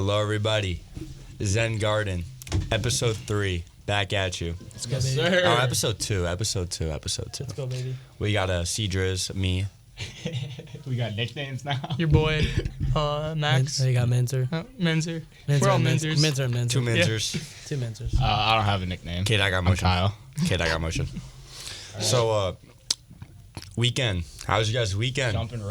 Hello, everybody. Zen Garden, episode 3, back at you. Let's go, baby. Oh, episode 2. Let's go, baby. We got Cedriz, me. We got nicknames now. Your boy, Max. You got Menzer. Menzer. We're all Menzers. Menzer. Two Menzers. Two Menzers. I don't have a nickname. Kid, I got I'm motion. Kyle. Kid, I got motion. So, weekend. How was your guys' weekend? Jumping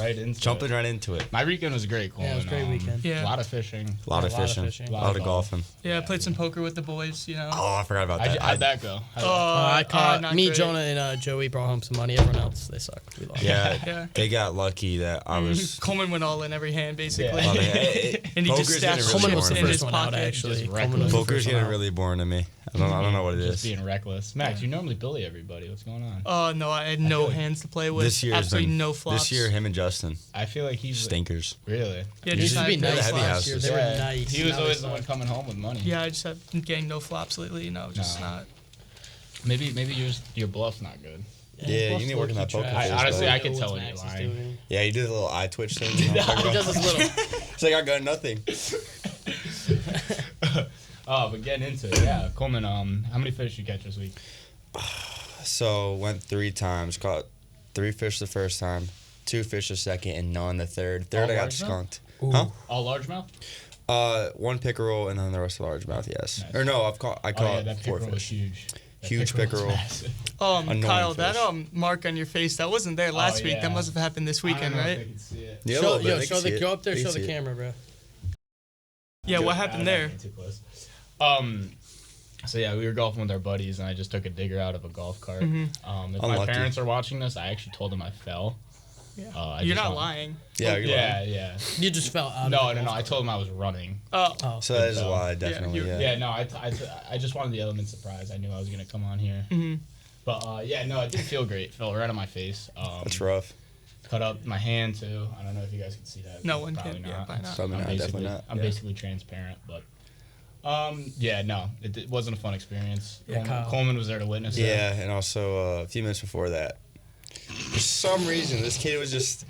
right into it. My weekend was great, Coleman. Yeah, it was a great weekend. Yeah. A lot of fishing. A lot of fishing. A lot of golfing. Yeah, I played some poker with the boys, you know. Oh, I forgot about that. How'd that go? I caught not me, great. Jonah, and Joey brought home some money. Everyone else, they suck. We lost. Yeah, Yeah. they got lucky that I was... Coleman went all in every hand, basically. Yeah. And he Poker's just getting stashed really Coleman was the in boring. his first one out, pocket. actually. Just Coleman was reckless. the Poker's first one getting out. really boring to me. I don't know what it Just is. being reckless. Max, you normally bully everybody. What's going on? Oh, no, I had no feel like hands to play with. This year Absolutely no flops. This year, him and Justin, I feel like he's stinkers. really. Yeah, They used to be I- nice heavy last year. houses. They were Yeah. nice. He was Now always they the one suck. coming home with money. Yeah, I just have been getting no flops lately. No, just No. not. Maybe your bluff's not good. Yeah, plus you need to work on that low-key poker trash. face, honestly, though. I can What's tell when Max you're is lying. doing. Yeah, you do the little eye twitch thing. You know what I'm talking He about? does this little. It's like I got nothing. Oh, but getting into it, yeah. Coleman, how many fish did you catch this week? So went 3 times. Caught 3 fish the first time, 2 fish the second, and none the third. Third All I got largemouth? skunked. Ooh. Huh? All largemouth? 1 pickerel and then the rest of largemouth. Yes. Nice. Or no, I Oh caught yeah, that 4 pickerel was fish. huge. That Huge pickerel was pickerel. massive. Annoying Kyle, that fish. mark on your face, that wasn't there last week. yeah. That must have happened this weekend, I don't know right? if they can see it. Yeah, a Show, little bit. yo, They can see it. go up there, They show can the see it. camera, bro. Yeah, what happened there? Too close. So yeah, we were golfing with our buddies, and I just took a digger out of a golf cart. Mhm. If my Unlucky. parents are watching this, I actually told them I fell. Yeah. I You're just not don't- lying. Yeah, you're Yeah, lying. yeah. You just fell out. No, of the I golf told them I was running. Oh, cart. So that is So, why, definitely, you- yeah. Yeah, no, I just wanted the element surprise. I knew I was gonna come on here, mhm. but yeah, no, it didn't feel great. Fell right on my face. That's rough. Cut up my hand too. I don't know if you guys can see that. No one Probably can. Yeah, not. probably not. Probably I'm not, basically, definitely not. I'm Yeah. basically transparent, but yeah, no, it wasn't a fun experience. Yeah, Kyle. Coleman was there to witness it. Yeah, and also a few minutes before that, for some reason, this kid was just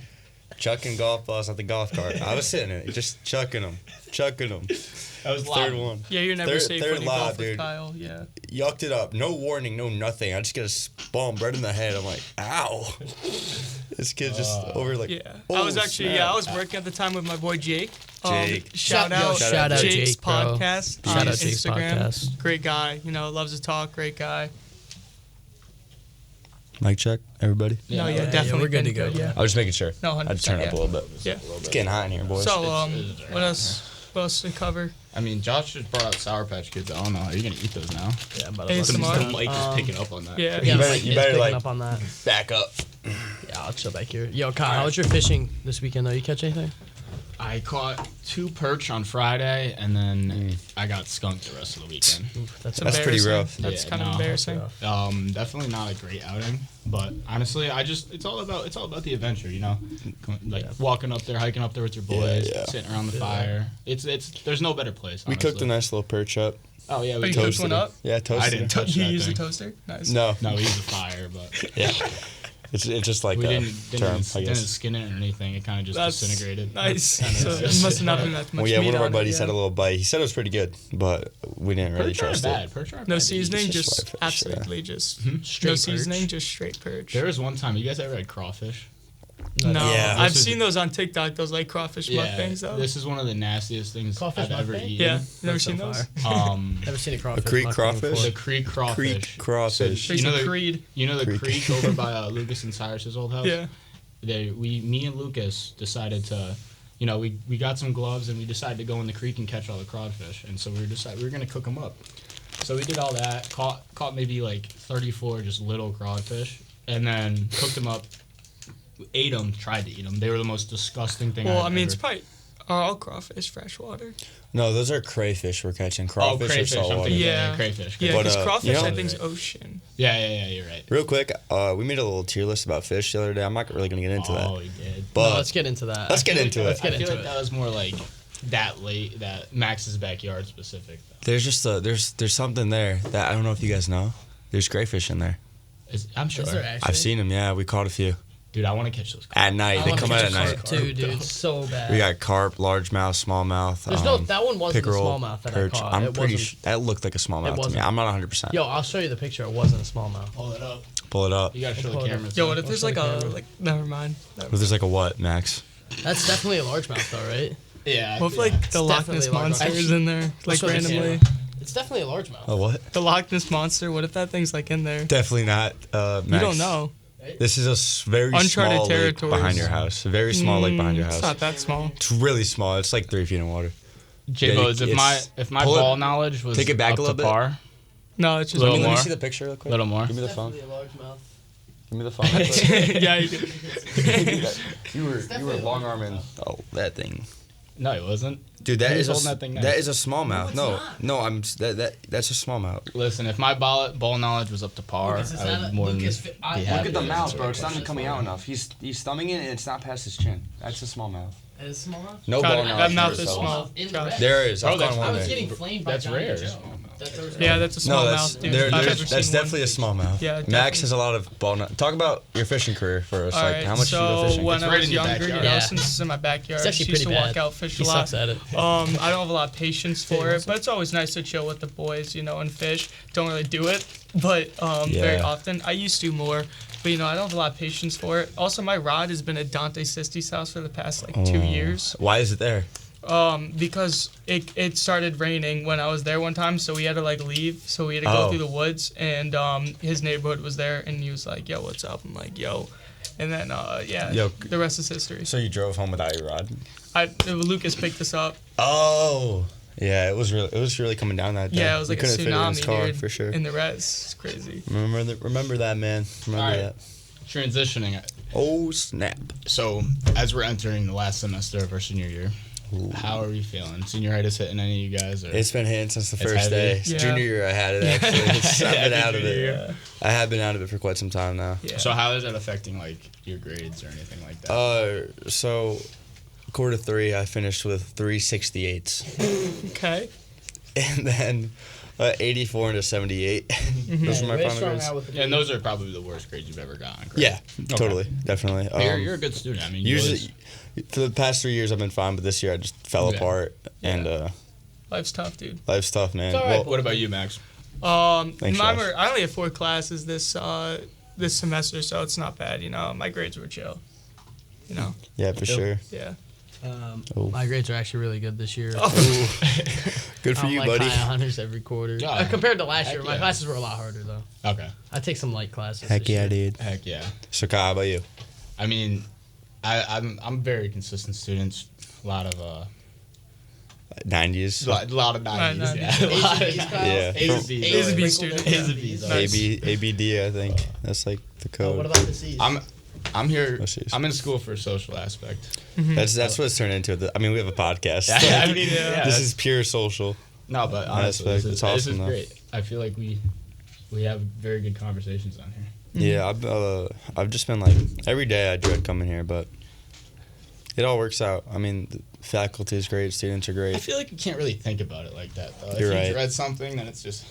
chucking golf balls at the golf cart. I was sitting in it, just chucking them. That was Third loud. one. Yeah, you're never safe third when you lob, golf with dude. Kyle. Yeah. Yucked it up. No warning, no nothing. I just get a bomb right in the head. I'm like, ow. This kid just over like, Yeah. oh, I was actually, snap. I was working at the time with my boy Jake. Jake. Shout Yo, out shout out Jake's Jake, bro. podcast Shout on out Jake's Instagram. podcast. Great guy. You know, loves to talk. Great guy. Mic check, everybody. No, yeah, yeah, definitely. we're good been to go, Yeah. I was just making sure. No, 100%. I'd turn it up a yeah. little bit. Yeah. It's getting hot in here, boys. So, It's what else? What else to cover? I mean, Josh just brought out Sour Patch Kids. I don't know. Are you gonna eat those now? Yeah, but ASMR. The mic is picking up on that. Yeah. You better- you better, picking like- up on that. Back up. Yeah, I'll chill back here. Yo, Kyle, how was your fishing this weekend though? You catch anything? I caught 2 perch on Friday, and then I got skunked the rest of the weekend. Oof, that's That's pretty Embarrassing. rough. That's Yeah, kind of no, embarrassing. Definitely not a great outing, but honestly, it's all about the adventure, you know, walking up there, hiking up there with your boys, Yeah. sitting around the fire. It's there's no better place. We Honestly. cooked a nice little perch up. Oh yeah, Oh, we you toasted cooked one it. up? Yeah, toasted I didn't it. touch You that use thing. a toaster? Nice. No. No, we used a fire, but Yeah. It's just like we a didn't term, I didn't guess. skin it or anything. It kind of just That's disintegrated. Nice. So it just- must have not been that much Well, yeah, meat one of our on it, buddies yeah. had a little bite. He said it was pretty good, but we didn't really Perch aren't trust bad. it. Perch aren't No bad to eat. seasoning, just just whitefish, absolutely just Straight no perch. seasoning, just straight perch. There was one time. You guys ever had crawfish? No, Yeah. I've This is- seen those on TikTok. Those like crawfish mukbangs though. This is one of the nastiest things Crawfish I've ever mukbang? eaten. Yeah, never That's seen so those. fire. Never seen a crawfish. creek mukbang crawfish? before. The creek crawfish. Creek crawfish. So, Based on the Creed. the Creek. creek over by Lucas and Cyrus's old house. Yeah. Me and Lucas decided to, we got some gloves and we decided to go in the creek and catch all the crawfish. And so we were gonna cook them up. So we did all that. Caught maybe like 34 just little crawfish, and then cooked them up. Ate them. Tried to eat them. They were the most disgusting thing. Well, I've I mean, ever- it's probably are all crawfish freshwater. No, those are crayfish we're catching. Crawfish crayfish. are I'm saltwater. thinking Yeah. crayfish. Yeah, But, because crawfish you know- I think is ocean. Yeah, you're right. Real quick, we made a little tier list about fish the other day. I'm not really going to get into that. Oh, we did. But No, let's get into that. let's get into it. Let's get I feel into like it. that was more like that Max's backyard specific. There's just there's something there that I don't know if you guys know. There's crayfish in there. I'm sure. Is there actually? I've seen them. Yeah, we caught a few. Dude, I want to catch those. At night, they come out at night. Too, dude. It's so bad. We got carp, largemouth, smallmouth. There's that one wasn't a pickerel, smallmouth that perch. I caught. I'm pretty sure that looked like a smallmouth to me. wasn't. I'm not 100%. Yo, I'll show you the picture. It wasn't a smallmouth. Pull it up. Pull it up. You gotta show Pull the it up. camera. Yo, what if there's I'll like show the a camera. never mind. But there's like a what, Max? That's definitely a largemouth, though, right? Yeah. What if like the Loch definitely Ness a large monster one. is in there, like show the randomly? camera. It's definitely a largemouth. Oh, what? The Loch Ness monster. What if that thing's like in there? Definitely not. Max. You don't know. This is a very Uncharted small lake territories. behind your house. A very small lake behind your It's house. not that small. It's really small. It's like 3 feet in water. J-Bo's, Yeah, if my pull it- ball knowledge was take it back up a little to bit. par, No, it's just Little Let me more. see the picture real a quick. little more. Give me the phone. Definitely a largemouth. Give me the phone. real quick. yeah, you do. you were long arming. Oh, that thing. No, it wasn't. Dude, that Who's is a holding that thing that nice? is a smallmouth. No, I'm that's a smallmouth. Listen, if my ball knowledge was up to par, Lucas, is I that would a- more than Lucas, be I- happy. Look at the to mouth, answer bro. your It's not question. coming out enough. He's thumbing it and it's not past his chin. That's a smallmouth. Is it smallmouth? No God, ball that knowledge. mouth for is a small. In the Josh. red. There is. Bro, I've that's- gone I one was there. getting flamed by That's Johnny rare. Joe. Yeah, that's a small No, mouth, dude. there, I've there's, ever that's seen definitely one. a smallmouth. Yeah, Max definitely. has a lot of ball. Talk about your fishing career first. All Like, right, how much so do you go fishing? when It's I right was in your younger, backyard. Yeah. since it's in my backyard, It's I actually used to pretty walk bad. out, fish He a lot. sucks at it. I don't have a lot of patience for it, but it's always nice to chill with the boys, and fish. Don't really do it, but very Yeah. often. I used to more, but I don't have a lot of patience for it. Also, my rod has been at Dante Sisti's house for the past 2 years. Why is it there? Because it started raining when I was there one time, so we had to leave. So we had to go Oh. through the woods, and his neighborhood was there, and he was like, "Yo, what's up?" I'm like, "Yo," and then Yo. the rest is history. So you drove home without your rod? Lucas picked us up. Oh, yeah. It was really coming down that day. Yeah, it was like a We couldn't fit it in his tsunami, car, dude. for sure. In the res, it's crazy. Remember that, man. Remember All right. that. Transitioning. Oh snap! So, as we're entering the last semester of our senior year, how are we feeling? Senioritis hitting any of you guys? Or? It's been hitting since the It's first heavy. day. Yeah. Junior year, I had it actually. I've been out of it. Yeah. I have been out of it for quite some time now. Yeah. So how is that affecting your grades or anything like that? So quarter 3, I finished with 368s, Okay. and then 84 into 78. Those were my final grades. Yeah, and those are probably the worst grades you've ever gotten. Correct? Yeah, totally, definitely. You're a good student. I mean, Usually, for the past 3 years, I've been fine, but this year I just fell Yeah. apart, and Life's tough, dude. life's tough, man. It's all right, What about you, Max? Thanks, I Josh. only have 4 classes this semester, so it's not bad. My grades were chill. Yeah, for sure. Yeah. Oh. My grades are actually really good this year. Good for I'm you, like buddy. high honors every quarter. Yeah. Compared to last Heck year, my yeah. classes were a lot harder though. Okay. I take some light classes. Heck this yeah, year. dude. Heck yeah. So, Kyle, how about you? I mean, I'm a very consistent student. A lot of 90s. a lot of 90s. 90s. Yeah. A lot of A's and B's, Kyle. Yeah. A's and From- B's. A's and B's Sprinkled student. in. A's and B's. Nice. ABD, I think. That's like the Oh, code. what about the C's? I'm here. Let's see. I'm in school for a social aspect. That's what it's turned into. I mean, we have a podcast. I mean, yeah. This is pure social. No, but honestly, Aspect. this It's is awesome, though. great. I feel like we have very good conversations on here. Yeah, I've just been every day I dread coming here, but it all works out. I mean, the faculty is great, students are I great. feel like you can't really think about it like that, though. You're if right. you dread something, then it's just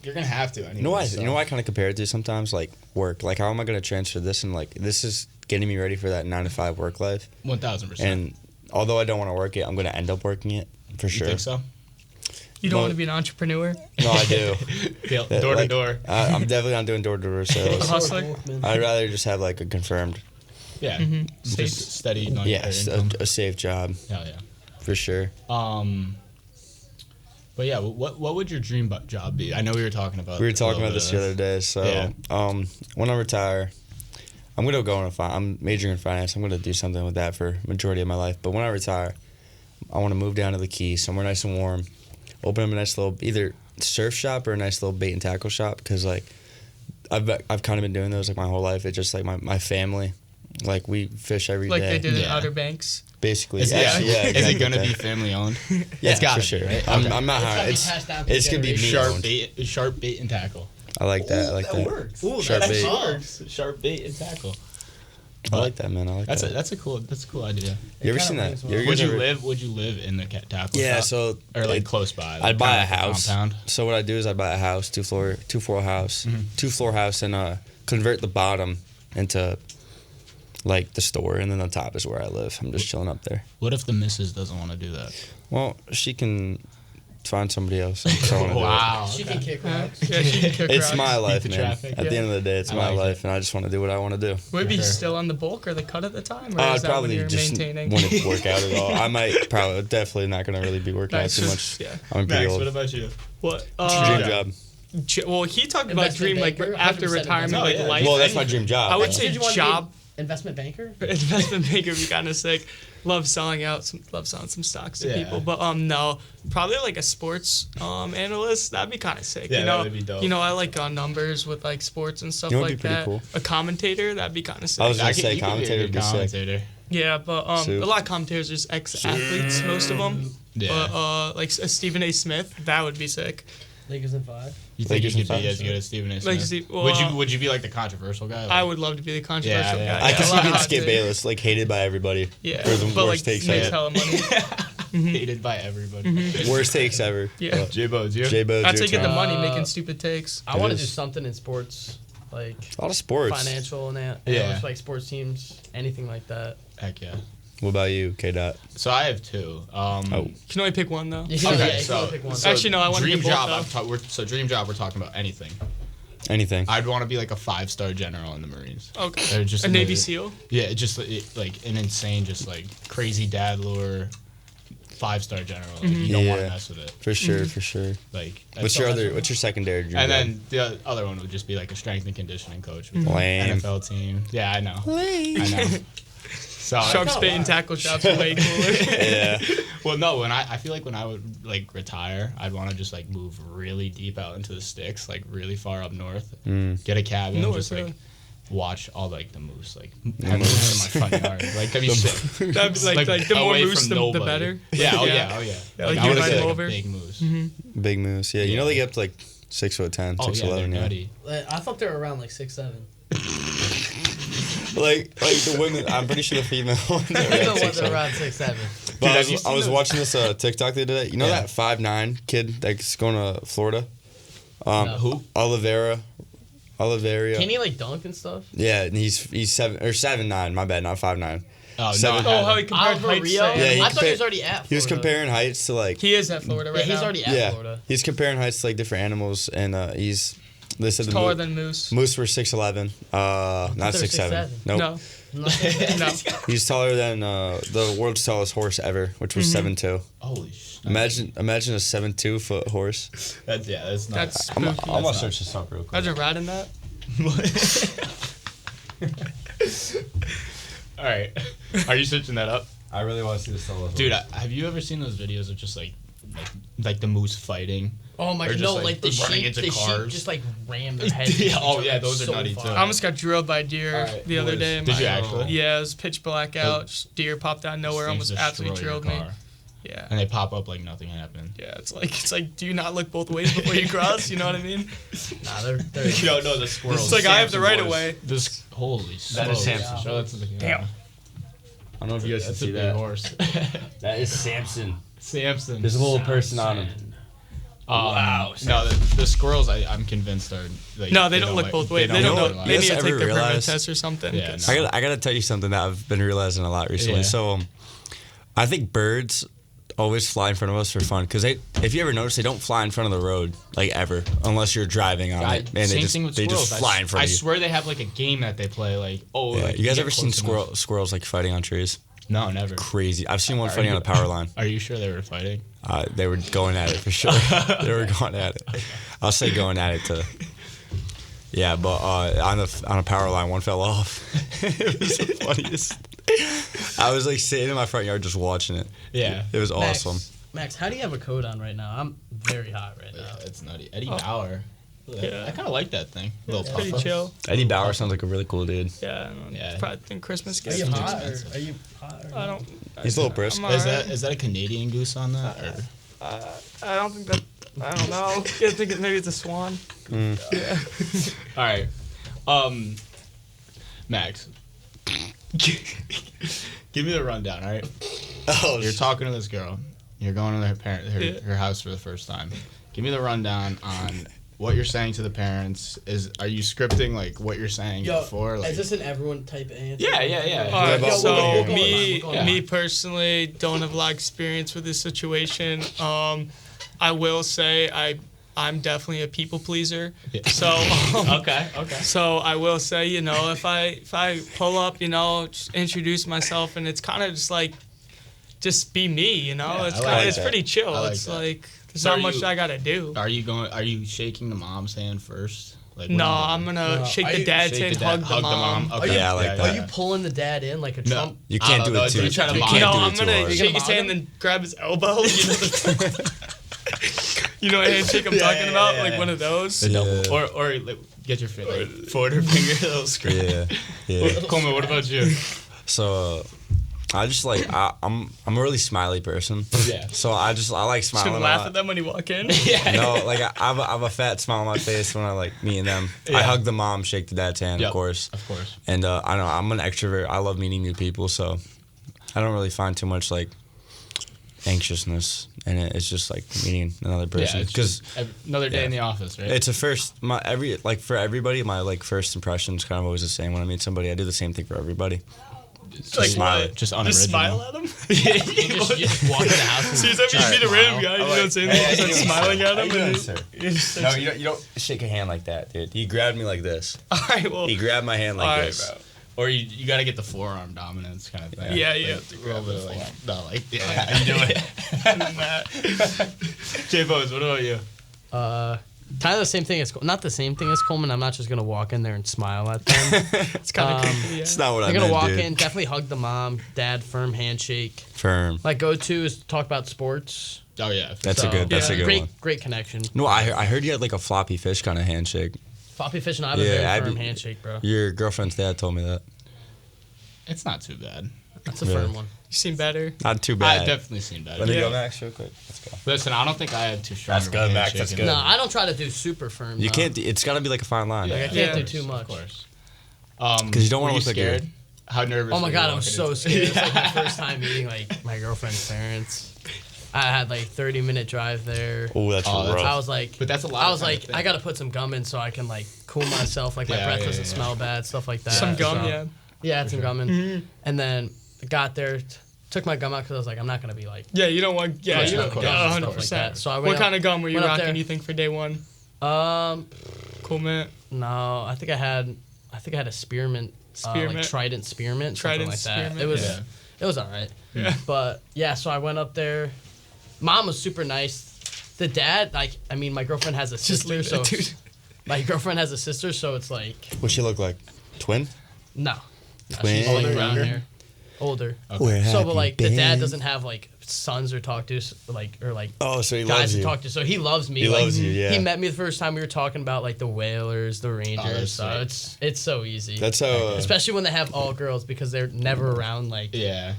you're gonna have to anyway. You know why? so. You know why I kind of compare it to sometimes work. How am I going to transfer this and this is getting me ready for that 9 to 5 work life. 1000%. And although I don't want to work it, I'm going to end up working it for You sure. think so? You don't Well- want to be an entrepreneur? No, I do. That, Door to door. I'm definitely not doing door-to-door sales. Hustler? I'd rather just have a confirmed, Yeah. Safe. Just steady money. yes, income. a safe job Hell yeah. for sure. But yeah, what would your dream job be? I know we were talking about. We were a talking little about bit this of the other day. So, Yeah. when I retire, I'm gonna go into I'm majoring in finance. I'm gonna do something with that for majority of my life. But when I retire, I want to move down to the Keys, somewhere nice and warm. Open up a nice little either surf shop or a nice little bait and tackle shop because I've kind of been doing those my whole life. It's just my family, we fish every day. Like they did in Yeah. Outer Banks? Basically, Is, yeah, it, yeah. is it exactly gonna that. be family owned? Yeah, it's gotta for sure. be, right? I'm, Okay. I'm not hiring. It's gotta be passed down to It's gonna be me Sharp owned. bait and tackle. I like that. I like that. works. Ooh, Sharp that's bait. tough. Sharp bait and tackle. I like that, man. I like That's that. a cool idea. You ever kinda seen that? rings well. You Would guys you live in the tackle Yeah, shop? so Or close by? I'd buy a kinda like house. compound? So what I do is I buy a house, two floor house, Mm-hmm. 2 floor house, and convert the bottom into like the store, and then the top is where I live. I'm just chilling up there. What if the missus doesn't want to do that? Well, she can find somebody else. If I wanna do it. Wow. She can kick rocks. Yeah, she can kick It's rocks. my life, the man. traffic. At the end of the day, it's I my like life, it. and I just want to do what I want to do. Would it be Sure. still on the bulk or the cut at the time, or I'd is that when probably you're just maintaining? wouldn't work out at all. I might probably definitely not going to really be working out Nice. too much. Yeah. I'm pretty Max, old. what about you? What? Dream job. Well, he talked about Investment dream like banker, after 100% retirement, investment like banker. life. Well, that's my dream job. I would yeah. say Did you want to be job. investment banker? Investment banker would be kind of sick. Love selling some stocks to Yeah. people, but no, probably like a sports analyst. That'd be kind of sick. Yeah, you that know, would be dope. You know, I like numbers with like sports and stuff You know what'd like be pretty that. cool? A commentator, that'd be kind of sick. I was gonna I could- say you could be a commentator would good be sick. commentator. Yeah, but Soup. a lot of commentators are just ex-athletes, most of them. Yeah. But like Stephen A. Smith, that would be sick. Lakers in 5. You think you Lakers could and be as Suns. good as Stephen A. Like, Smith? Steve- well, would you be like the controversial guy? I would love to be the controversial Yeah, guy. I yeah. could a see lot of being hot Skip takes. Bayless, like hated by everybody. Yeah, For the but worst like takes makes ever. hella money. hated by everybody. Worst takes ever. Yeah. J-Bo's, you? J-Bo, That's how you get the turn. money Uh, making stupid takes. I want to is. do something in sports, like A lot of sports. financial and that. Yeah. Like sports teams, anything like that. Heck yeah. What about you, K. Dot? So I have two. Oh. You can only pick one though. You can, Okay, yeah, you so, can only pick one. so Actually, no, I wanna dream get both, job. though. So dream job. We're talking about anything. Anything. I'd want to be like a 5-star general in the Marines. Okay. Or just A Navy another- SEAL. Yeah, just like an insane, just like crazy dad lure, 5-star general. Like, you don't want to Yeah. mess with it. For sure, for sure. Like What's your secondary dream And job? then the other one would just be like a strength and conditioning coach with Lame. an NFL team. Yeah, I know. I know. So Sharp spit and tackle shots are way cooler. Yeah. well, no. I feel like when I would like retire, I'd want to just like move really deep out into the sticks, like really far up north, get a cabin, North, just like yeah. watch all like the moose, like have moose in my front yard. Like that'd be sick. That'd be like the more away moose, from the nobody. better. Yeah. Oh Yeah. yeah. Oh yeah. Yeah, Like, like I you would ride say them like over. a big moose. Big moose. Yeah, you know they get up to like 6'10", Oh yeah, 6'11". they're Yeah. nutty. I thought they were around like 6'7". Like the women, I'm pretty sure the female ones are I at know what 6'7". they're around 6'7". But Dude, I have you was, seen I was those- watching this TikTok the other day. You know Yeah. that 5'9" kid that's going to Florida? No. Who? Oliveira. Can he like dunk and stuff? Yeah, and he's 7'9". My bad, not 5'9". Oh Seven- no. Oh, how he compared Oliver heights. Rio? Yeah, he I thought he was compar- already at Florida. He was comparing heights to like He is at Florida right Yeah, he's now. already at yeah. Florida. He's comparing heights to like different animals, and they said the taller than Moose. moose were 6'11". Not they're 6'7". 6'7". Nope. No. No. He's taller than the world's tallest horse ever, which was 7'2". Holy sh. Imagine a 7'2" foot horse. That's not. That's spooky. I'm gonna search this up real quick. Imagine riding that. All right. Are you searching that up? I really want to see this tallest Dude, have you ever seen those videos of just like the moose fighting? Oh my Or god, just, no, like, like the running sheep, into the sheep cars. just like ram their head. Yeah, into oh, each yeah, other those are so nutty, far. too. I almost got drilled by a deer Alright, the other boys. day. Did you actually? Yeah, it was pitch black out. Just deer popped out of nowhere, Things almost absolutely destroy your drilled me. car. Yeah. And they pop up like nothing happened. Yeah, it's like, do you not look both ways before you cross? You know what I mean? Nah, they're You don't know the squirrels. It's like I have the right of way. This holy That is smokes. Samson. Show that to the camera. Damn. I don't know if you guys That's a big horse. That is Samson. Samson. There's a little person on him. Wow. No, the squirrels. I'm convinced are. Like, No, they don't look both ways. They don't know. realize. They You need guys to take ever their permit realize- test or something. Yeah, 'cause- no. I gotta tell you something that I've been realizing a lot recently. Yeah. So, I think birds always fly in front of us for fun because if you ever notice, they don't fly in front of the road like ever unless you're driving on it. Man, Same thing with they squirrels. just fly in front I of you. swear they have like a game that they play. Like, oh, Yeah. like, You guys get ever seen close enough. squirrels like fighting on trees? No, never. Crazy. I've seen one fighting on a power line. Are you sure they were fighting? They were going at it for sure. They were going at it. I'll say going at it to. Yeah, but on a power line, one fell off. It was the funniest. I was like sitting in my front yard just watching it. Yeah. It was Max, awesome. Max, how do you have a coat on right now? I'm very hot right now. Yeah, it's nutty. Eddie Bauer. Yeah. I kind of like that thing. Little It's pretty puff-up. chill. Eddie Bauer sounds like a really cool dude. Yeah. Yeah. Probably think Christmas Are gifts. you too hot? expensive. Are you hot? I don't. He's a little brisk. I'm Is alright. that a Canadian goose on that? Or? I don't think that. I don't know. I think maybe it's a swan. All right. Max. Give me the rundown, all right? Oh, You're talking to this girl. You're going to her Yeah. her house for the first time. Give me the rundown on what you're saying to the parents? Are you scripting like what you're saying before? Like, is this an everyone type answer? Yeah. All right, Yeah, so we'll go me personally don't have a lot of experience with this situation. I will say I'm definitely a people pleaser. Yeah. So Okay. So I will say, if I pull up, just introduce myself, and it's kind of just like, just be me, Yeah, it's I kind like it's that. pretty chill. I like It's that. like there's So not are much you- I gotta do. Are you shaking the mom's hand first? Like, what No, are you I'm doing? gonna No. shake Are the you- dad's Shake hand, the dad, hug the mom. Okay. Yeah, I like that. Are you pulling the dad in like a No. Trump? You I can't don't do know, it too. dude, try to You mock can't No, do I'm it too gonna hard. You're shake gonna his hand mock and grab his elbow. You know what handshake I'm talking about? yeah. Like one of those. The double. Yeah. Or like, get your forward finger a little scratch. Yeah. Coleman, what about you? So, I just like I'm a really smiley person. Yeah. So I like Should smiling. a laugh lot. at them when you walk in. No, like I have a fat smile on my face when I like meeting them. I Yeah. hug the mom, shake the dad's hand, Yep. of course. Of course. And I know I'm an extrovert. I love meeting new people, so I don't really find too much like anxiousness in it. It's just like meeting another person Yeah, because another day yeah. in the office, right? it's a first. For everybody, my like first impression is kind of always the same. When I meet somebody, I do the same thing for everybody. Like smile. what? Just Just unoriginal. smile at him. You just walk in the house. And So you said you meet a random guy, you don't say anything, you start smiling at him, and you just No, you don't shake a hand like that, dude. He grabbed me like this. all right, well, He grabbed my hand like all right, this. bro. Or you got to get the forearm dominance kind of thing. Yeah, Like, you have to a little bit of grab like, no, like, yeah, how you doing? J-Bose, what about you? Kind of the same thing as not the same thing as Coleman. I'm not just gonna walk in there and smile at them. It's kind of creepy. Yeah. It's not what I'm I gonna meant, walk dude. in, definitely hug the mom, dad, firm handshake. Firm. My go-to is to talk about sports. Oh, yeah. That's So, a good. That's yeah. a good great, one. great connection. No, I heard you had like a floppy fish kind of handshake. Floppy fish and I have a Yeah, very I'd firm be- handshake, bro. Your girlfriend's dad told me that. It's not too bad. That's a Yeah. firm one. You seem better. Not too I've bad. definitely seen better. Let me Yeah. go, Max, real quick. Let's go. Listen, I don't think I had too strong That's of a good, Max, handshake that's in good. it. No, I don't try to do super firm. You though. can't. It's got to be like a fine line. Like, I can't Yeah. do too much. Of course. 'Cause you don't wanna were look like you're- scared? How nervous? Oh my were you god, I'm walking so into- scared. It's like my first time meeting like my girlfriend's parents. I had like 30-minute drive there. Oh, that's Oh, that's- rough. I was like, But that's a lot I of was time to like, think. I gotta put some gum in so I can like cool myself, like my Yeah, breath yeah, doesn't yeah. smell bad, stuff like that. Some gum, So- yeah. Yeah, I had some gum in, and then got there, took my gum out because I was like, I'm not gonna be like, Yeah, you don't want. Yeah, pushing you out don't. the gum and 100. stuff like that. percent So I What went kind of gum were you went up rocking? there. You think for day one? Cool, man. No, I think I had a spearmint, Spearmint. like Trident spearmint, Trident something like that. spearmint, It was, yeah. it was all right. Yeah. But yeah, so I went up there. Mom was super nice. The dad, like, I mean, my girlfriend has a Just sister, leave so that, dude. my girlfriend has a sister, so it's like What's she look like? Twin? no, Twin? she's like Older, brown younger? hair, older. Where So, have but you like the dad been? doesn't have like sons or talk to, or like Oh, so he guys loves to you. talk to. So he loves me. He like, loves you, yeah. He met me the first time we were talking about like the Whalers, the Rangers. that's So sweet. it's so easy. That's how. especially when they have all girls because they're never around like Yeah.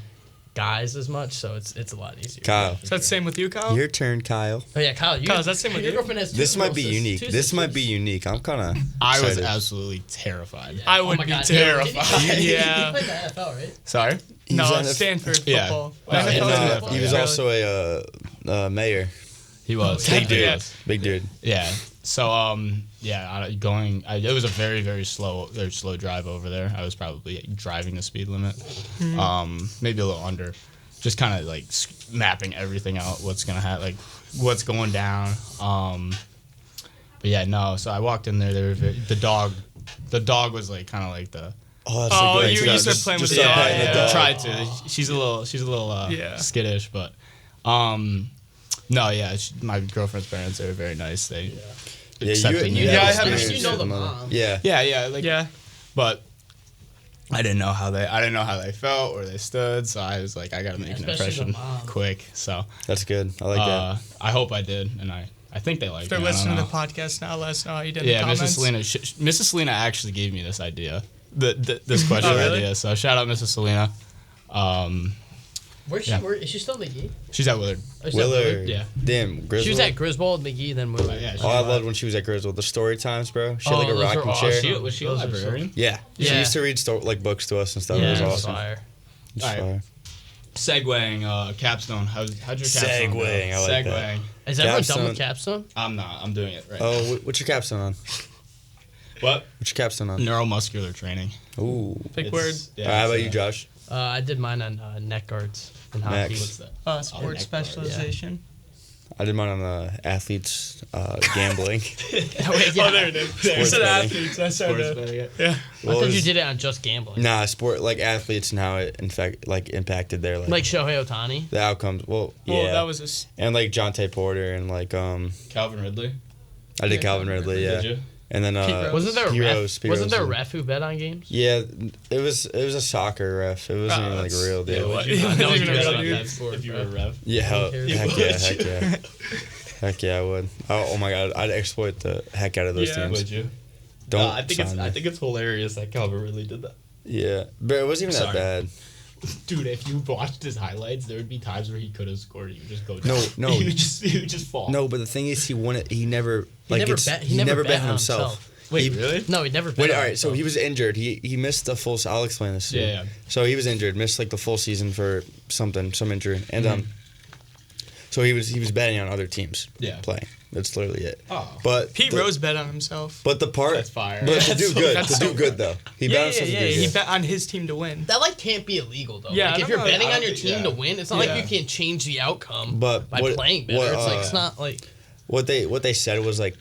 guys as much. So it's a lot easier. Kyle. Is that the same with you, Kyle? Your turn, Kyle. Oh yeah, Kyle. Kyle, is that same with your you? girlfriend has two This might girl be sis- unique. two This might sisters. be unique. I'm kind of. I was absolutely terrified. I Oh would my be God. terrified. He Yeah. played the NFL, right? Sorry? No, on the- Stanford Yeah. football. No, NFL he is was- football. He was Yeah. also a mayor. He was. Okay. He did. Yeah. Big dude. Yeah. So it was a very very slow drive over there. I was probably driving the speed limit, maybe a little under, just kind of like mapping everything out. What's gonna happen, like what's going down. But yeah, no. So I walked in there. The dog was like kind of like the. Oh, that's Oh, a good you idea. started playing with the start dog. petting Yeah, the dog. tried to. She's a little Yeah. skittish, but no, yeah. My girlfriend's parents, they were very nice. They Yeah, accepted me. you Yeah, I had have- experience you know with the mother. mom. Yeah. yeah, like Yeah. but I didn't know how they felt or they stood, so I was like, I gotta make an especially the impression mom. quick. So That's good. I like that. I hope I did, and I think they liked If they're me. I don't listening to know. the podcast now, let us know how you did Yeah, in the Mrs. comments. Selena. Mrs. Selena actually gave me this idea, this question Oh, really? idea. So shout out Mrs. Selena. Where's she? Yeah. Is she still McGee? She's at Willard. Or she's at Willard. Yeah. Damn, Griswold. She was at Griswold, McGee, then Willard. Yeah, Oh, I loved when she was at Griswold. The story times, bro. She had like a those are rocking awesome. chair. was she a Those are librarian? Yeah. She Yeah. used to read like books to us and stuff. Yeah, it was it was awesome. fire. It was Alright. fire. Segueing, capstone. How'd your capstone go? Segueing, I like that. Segueing. Is everyone done Capstone. with capstone? I'm not. I'm doing it right Oh, what's your capstone on? What? What's your capstone on? Neuromuscular training. Ooh. Big word. Yeah, All right, how about it's, you, Josh? I did mine on neck guards in hockey. Neck. What's that? Sports neck guard, specialization. I did mine on athletes gambling. Wait, yeah. Oh, there it is. You Sports said betting. athletes. I said Sports that. betting. Yeah. I thought you did it on just gambling. Nah, sport like athletes and how it impacted their Like Shohei Ohtani. the outcomes. Well, yeah, Well, that was a. and like Jonte Porter and like Calvin Ridley. I did Yeah, Calvin Ridley, yeah, Did you? and then Pete Rose. Wasn't there a Heroes, ref? Pete Wasn't there a Rose. ref who bet on games? Yeah, it was a soccer ref. It wasn't even like that's- real Yeah, deal. would Yeah, you not know that's you even were real, on dude. that sport if you were a ref? Yeah, Who cares? heck yeah. Heck yeah, I would. Oh my god, I'd exploit the heck out of those Yeah. teams. Would you? Don't. I think it's hilarious that Calvin Ridley did that. Yeah, but it wasn't even that Sorry. bad. Dude, if you watched his highlights, there would be times where he could have scored. He would just go down. No. he would just fall. No, but the thing is, he won it. He never like never it's, bet- he he never never bet bet on on himself. Wait, He- really? No, he never bet Wait, on all right. So himself. he was injured. He missed the full. I'll explain this. To you. Yeah. So he was injured, missed like the full season for some injury, and so he was betting on other teams. Yeah. Playing. That's literally it. Oh. But Pete the, Rose bet on himself. But the part. That's fire. But to That's do so- good. that's To so do good though. He bet Yeah, on yeah, something yeah. to do He good. bet on his team to win. That like can't be illegal though. Yeah, like I if you're don't know. betting I on don't your think- team yeah. to win, it's not like Yeah. you can't change the outcome But by what- playing better. what, It's like it's not like What they said was like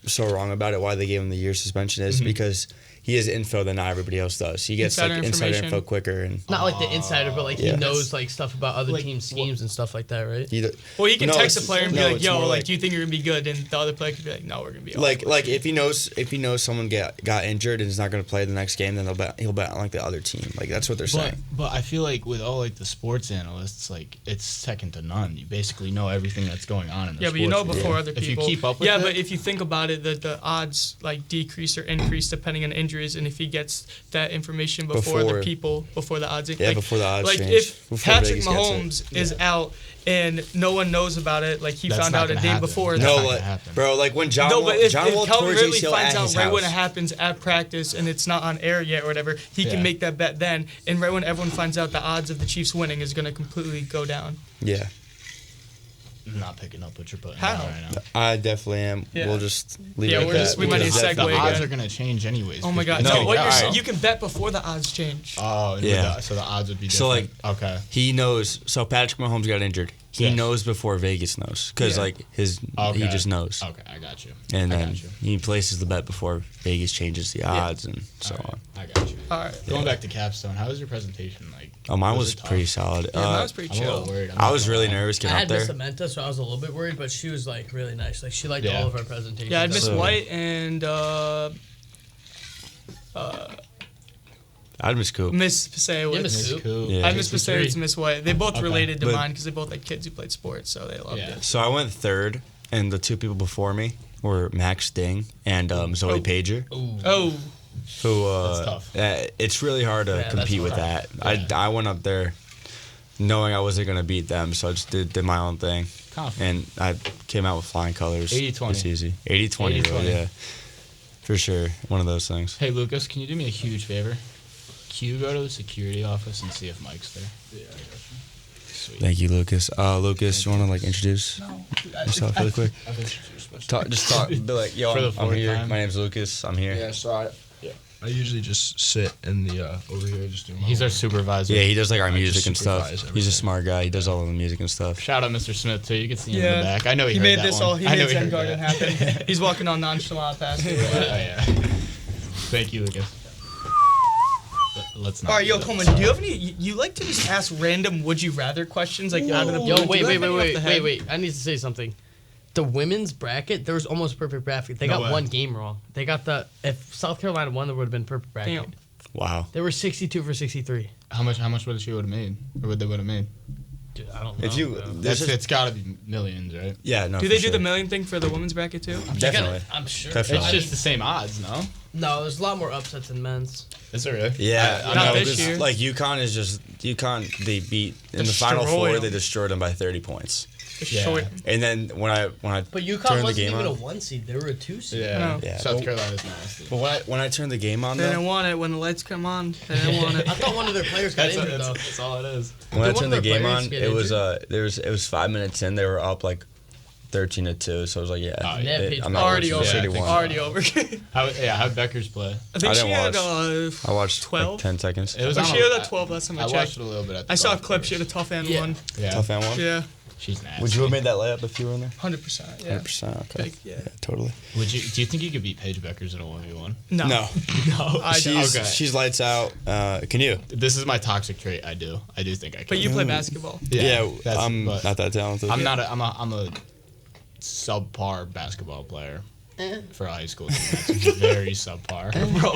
so wrong about it. Why they gave him the year suspension is because he has info that not everybody else does. He gets Insider like insider information. info quicker and. not like the insider, but like Yeah. he knows like stuff about other Like, teams' schemes and stuff like that, right? Well, he can No, text it's- a player and be no, like, it's "Yo, more like, do you think you're gonna be good?" And the other player could be like, "No, we're gonna be." Like if he knows someone got injured and is not going to play the next game, then he'll bet on like the other team. Like that's what they're saying. But I feel like with all like the sports analysts, like it's second to none. You basically know everything that's going on in the Yeah, but you know sports before world. other If you people. keep up with yeah, it, but if you think about it, the odds like decrease or increase depending on injuries, and if he gets that information before Before- the people, before the odds. Yeah, like, before the odds Like change. if Before Patrick Vegas gets it. Mahomes is out and no one knows about it, like he That's found not out a gonna day happen. before. That's No, not gonna like, happen. bro, like when John No, Wall, but if John Wall Calvin tore his Ridley ACL finds at out his right house. when it happens at practice and it's not on air yet or whatever, he Yeah. can make that bet then. And right when everyone finds out, the odds of the Chiefs winning is going to completely go down. Yeah, I'm not picking up what you're putting How? down right now. I definitely am. Yeah. We'll just leave Yeah, it at we're that. just- we might need because to that's The segue the- odds again. are gonna change anyways. Oh my God! because- No, what all you're right. saying, you can bet before the odds change. Oh, and Yeah. so the odds would be So, different. Okay. He knows. So Patrick Mahomes got injured. He Yes. knows before Vegas knows because Yeah. like he Okay. just knows, Okay, I got you. and I then got you. he places the bet before Vegas changes the odds and so All on. right, I got you. All right. Going back to capstone, how was your presentation like? Oh, mine was it tough? pretty solid. Yeah, mine was pretty I'm a little chill. worried. I'm I not was gonna really lie. nervous I getting up had Miss there. Amenta, so I was a little bit worried, but she was like really nice. Like she liked Yeah. all of our presentations. Yeah, I had Miss So- White and I'd miss Coop. Miss Paseo. Yeah, Miss Miss Coop. Coop. Yeah. I had Miss Paseo and 63. Miss White. They both Okay. related to But- mine because they both had kids who played sports, so they loved Yeah. it. So I went third, and the two people before me were Max Ding and Zoe Oh. Pager, Ooh. Oh, who That's tough. it's really hard to Yeah, that's compete with hard. that. Yeah. I went up there knowing I wasn't gonna beat them, so I just did my own thing, Confident. and I came out with flying colors. 80-20. It's easy. 80-20, 80-20. really, yeah, for sure. One of those things. Hey Lucas, can you do me a huge favor? Can you go to the security office and see if Mike's there? Yeah, I got you. Sweet. Thank you, Lucas. Lucas, you want to like introduce yourself really quick? Just talk. Be like, yo, For the I'm fourth here. time. My name's Lucas. I'm here. Yeah, so I usually just sit in the over here, just do my He's our work. supervisor. Yeah, he does like our I music just and stuff. supervise He's a everything. smart guy. He does all of the music and stuff. Shout out Mr. Smith too. You can see him in Yeah. the back. I know he, he heard made that this one. all. He I know made Zen heard Garden that. happen. He's walking on nonchalant past me. Oh, yeah. Thank you, Lucas. Let's not. All right, do yo, that. Coleman, do you have any? You like to just ask random "Would you rather" questions like out of the blue? Yo, Do you wait, have wait, any wait, off the wait, head? I need to say something. The women's bracket, there was almost a perfect bracket. They No got way. one game wrong. They got if South Carolina won, there would have been perfect bracket. Damn. Wow. They were 62 for 63. How much would she would have made, or would they would have made? Dude, I don't know. If you, bro. there's just, It's got to be millions, right? yeah, no. Do for they do sure. the million thing for the women's bracket too? They Definitely. I'm sure. Definitely. It's just the same odds, no? No, there's a lot more upsets than men's. Is it really? Yeah, I Not no, this 'cause, year. like UConn is just UConn. They beat in the Final Destroy Four. them. They destroyed them by 30 points. Yeah. Short. And then when I But UConn turned the wasn't game even a on, 1 seed. They were a 2 seed. Yeah. Yeah. South Carolina's nasty. but when I turned the game on They didn't though, want it when the lights come on. They didn't want it. I thought one of their players got injured though. That's all it is. when I Did one turned of the their game players on, get it was 5 minutes in. They were up like 13-2. So I was like, yeah, Oh, yeah. it- Paige I'm not Already watching over. the City one. Already over. How'd Beckers play? I think I she didn't had I watched 12. like 10 seconds. It was Oh, on she a- had a 12 last time I I checked. watched it a little bit. At the I saw a golf clip. course. She had a tough end Yeah. one. Yeah. Tough and one. Yeah, She's nasty. Would you have made that layup if you were in there? 100%. Yeah. 100%. Okay. Big, yeah. Totally. Do you think you could beat Paige Beckers in a 1v1? No. No, I don't. Okay. she's lights out. Can you? This is my toxic trait. I do think I can. But you play basketball. Yeah, that's- I'm but not that talented. I'm not. I'm a subpar basketball player for a high school team. That's very subpar, bro.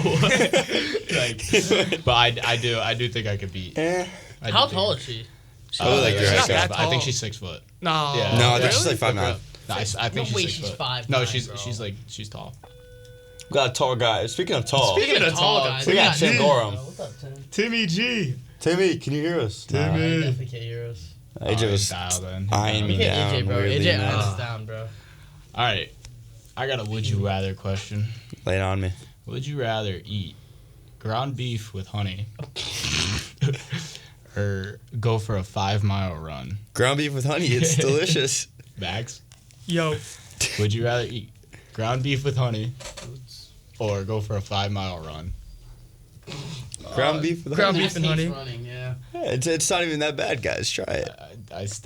Like, but I do think I could beat. I do How think- tall is she? like your She's height, not guys. that I think tall. she's 6 foot. No. Yeah. No, I think Really? she's like 5'9". No, I think No she's way 6 she's foot. 5'9", No, bro. she's tall. We got a tall guy. Speaking of tall, Speaking of tall guys, we got Tim Gorham. What's up, Tim? Timmy G. Timmy, can you hear us? I definitely can't hear us. AJ was dialed in. eyeing me We can't down. AJ, bro. weirdly, AJ man. eyes us down, bro. All right, I got a would you rather question. Lay it on me. Would you rather eat ground beef with honey or go for a 5-mile run? Ground beef with honey. It's delicious. Max, Yo. would you rather eat ground beef with honey or go for a 5-mile run? Ground beef with ground honey. beef and honey. Running, yeah. Yeah, it's not even that bad, guys. Try it.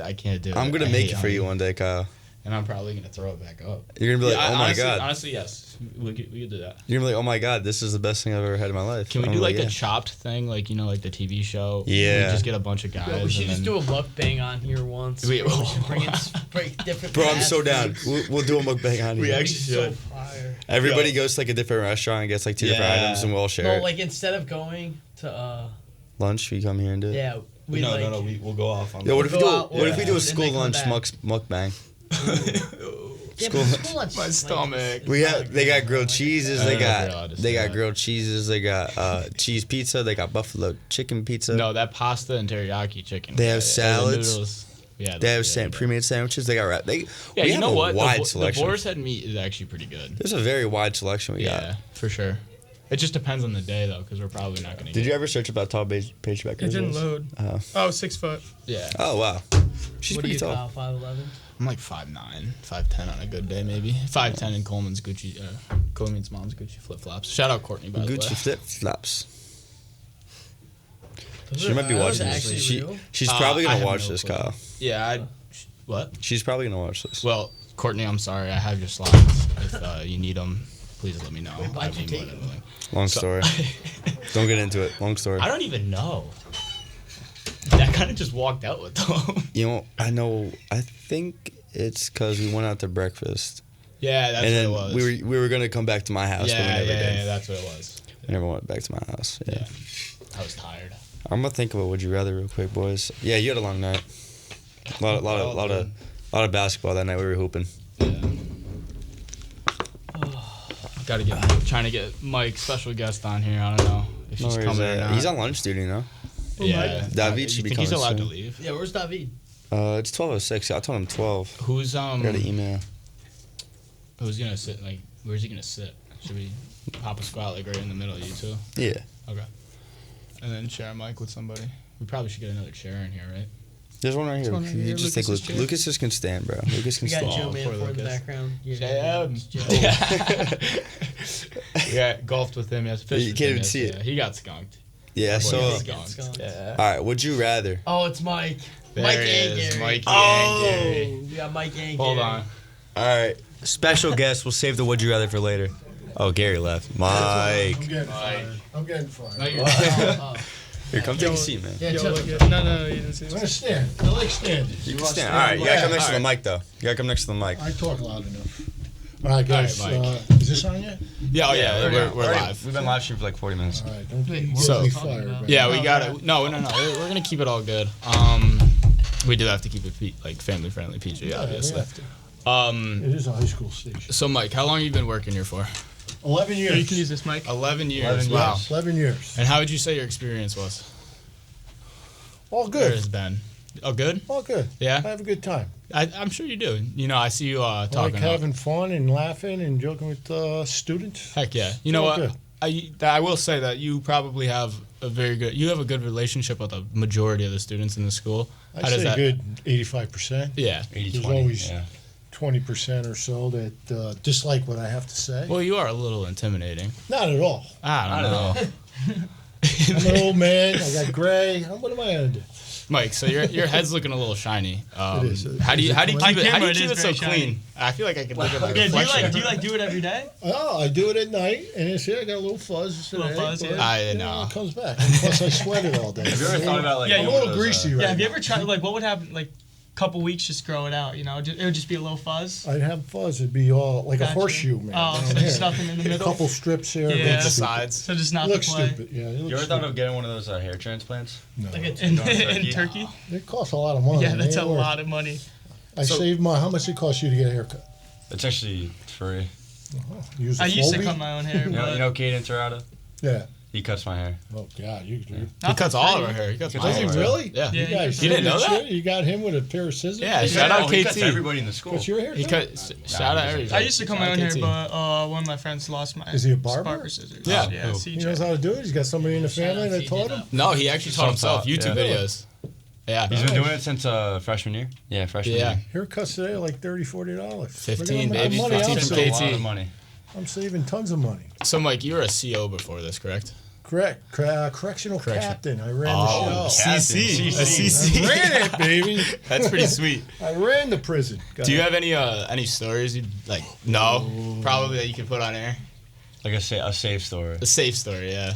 I can't do it. I'm gonna I make hate it for you honey. one day, Kyle. And I'm probably gonna throw it back up. You're gonna be like, Yeah, oh my honestly, god. Honestly, yes. We could do that. You're gonna be like, oh my god, this is the best thing I've ever had in my life. Can we I'm do like yeah. a chopped thing, like like the TV show? Yeah. We just get a bunch of guys. Bro, we should and just then- do a mukbang on here once. We- Bro, we should bring different. Bro, I'm fast so down. foods. We'll do a mukbang on We here. actually So should. fire. Everybody goes to like a different restaurant and gets like two different Yeah. items, and we'll all share No, it. like instead of going to Lunch, we come here and do it. yeah, we like We'll go off on Yeah, what if we Go do? out, What if we do a and school then come lunch back. mukbang? yeah, school- but school lunch. My is, like, stomach. it's We not have. They got grilled cheeses. I They don't know if you're allowed got. to They say got that. grilled cheeses. They got cheese pizza. They got buffalo chicken pizza. No, that pasta and teriyaki chicken. They have And the salads. noodles. Yeah, They have yeah, pre-made sandwiches. They got wrap. They. Yeah, we you have know a what? wide The selection. boar's head meat is actually pretty good. There's a very wide selection we got. Yeah, for sure. It just depends on the day though, because we're probably not gonna. Did you ever search about tall Paige Beckers? It didn't load. Oh. Oh, 6 foot. Yeah, Oh wow. She's What are pretty you, tall. Kyle? 5'11"? I'm like 5'9", 5'10" on a good day, maybe 5'10" in Coleman's mom's Gucci flip flops. Shout out Courtney by the way. Gucci flip flops. Those She are- might be those watching are this. actually real? She's I probably gonna have watch no this, clue. Kyle. Yeah, what? She's probably gonna watch this. Well, Courtney, I'm sorry. I have your slides. If you need them, please let me know. Why'd I'd you be more take than them? willing. Long story. Don't get into it. Long story. I don't even know. That kind of just walked out with them. You know, I know. I think it's because we went out to breakfast, Yeah, that's and then what it was. we were gonna come back to my house, but we yeah, never did. yeah, that's what it was. We never went back to my house. Yeah. I was tired. I'm gonna think of a would you rather real quick, boys. Yeah, you had a long night. Lot of basketball that night. We were hooping. Got to trying to get Mike, special guest, on here. I don't know if No she's worries, coming or not. he's on lunch duty now. Yeah, David you should be think he's coming allowed soon. to leave. Yeah, where's David? It's 12:06. I told him 12. Who's I got an email. Who's gonna sit? Like, where's he gonna sit? Should we pop a squat like right in the middle of you two? Yeah. Okay. And then share a mic with somebody. We probably should get another chair in here, right? There's one right here. one right You here, just take Lucas's chair. Lucas just can stand, bro. Lucas can We got stand. Joe Man poor for in the Lucas. background. Yeah, golfed with him. Yes, fished You with can't him even see yesterday. it. He got skunked. Yeah. Boy, So, he all got Skunked. skunked. Yeah. right. Would you rather? Oh, it's Mike. There Mike he and is, Gary. Mikey Oh, and Gary. we got Mike and Hold Gary. on. All right. Special guest. We'll save the would you rather for later. Oh, Gary left. Mike. Mike. I'm getting fired. No, you're Oh, Here, come take a seat, man. yeah, Yo, chill. look at, no, you didn't see I'm this. gonna stand. I like standing. You can stand. All right. You gotta come next to the mic, though. You gotta come next to the mic. I talk loud enough. All right, guys. All right, Mike. Is this on yet? Yeah, oh yeah, we're live. We've been live streaming for like 40 minutes. All right. Don't Wait, get what me was he talking fired. about? man. Yeah, we got it. No. We're gonna keep it all good. We do have to keep it like family friendly, PG, Yeah, we obviously. have to. It is a high school station. So Mike, how long have you been working here for? 11 years. Yeah, you can use this mic. 11 years. 11 Wow. years. 11 years. And how would you say your experience was? All Or good. has been? Oh, good. All good. Yeah. I have a good time. I'm sure you do. You know, I see you Like talking. having fun and laughing and joking with students. Heck yeah. You know all what? good. I will say that you probably have a good relationship with a majority of the students in the school. I'd say good 85%. Yeah. 80, There's 20, always yeah. 20% or so that dislike what I have to say. Well, you are a little intimidating. Not at all. I don't know. I'm an old man. I got gray. What am I gonna do? Mike, so your head's looking a little shiny. It is. How do you keep On it camera, it so is very clean? shiny. I feel like I could look at like Yeah, a do you like do it every day? Oh, I do it at night, and it's here. I got a little fuzz today. Little fuzz, but, yeah. I you know. It comes back. And plus, I sweat it all day. Have you ever thought about like Yeah, I'm a one of little those, greasy right Yeah, have you now. ever tried like what would happen like couple weeks just grow it out, you know? It would just be a little fuzz. I'd have fuzz. It'd be all like a Gotcha. horseshoe, man. Oh, down so here. just nothing in the A middle. couple strips here. Yeah. It the looks stupid. sides. So just not It looks to play. stupid. Yeah, it looks You ever stupid. thought of getting one of those hair transplants? No. Like a In, Turkey? in Turkey? It costs a lot of money. Yeah, that's It a ain't worth lot it. of money. I So- saved my. How much it cost you to get a haircut? It's actually free. Use I a used to Flowbee? cut my own hair, You but know Caden Torada? Yeah. He cuts my hair. Oh God, you. He cuts all of our hair. He cuts Does my Does he hair. really? Yeah. Yeah, You guys, You didn't know that? You got him with a pair of scissors. Yeah, shout out He cuts KT. everybody in the school. What's your hair? He cut. Shout out. I used to cut my own hair, KT. but one of my friends lost my Is he a barber? sparker scissors. Yeah. Yeah, Who? He knows CJ. how to do it. He's got somebody in the Shout family out that CJ taught him. No, he actually taught himself. Self-taught, YouTube yeah. videos. Yeah. He's been doing it since freshman year? Yeah, freshman Yeah. year. Haircuts today are like $30, $40. 15, Look at baby, the money 15 I'm from saving. A lot KT. of money. I'm saving tons of money. So, Mike, you were a CO before this, correct? Correct. Correctional Correction. captain. I ran Oh, the show. CC. A I CC. ran it, baby. That's pretty sweet. I ran the prison. Do you have any stories you'd like? No, probably that you could put on air. Like a safe story. A safe story, yeah.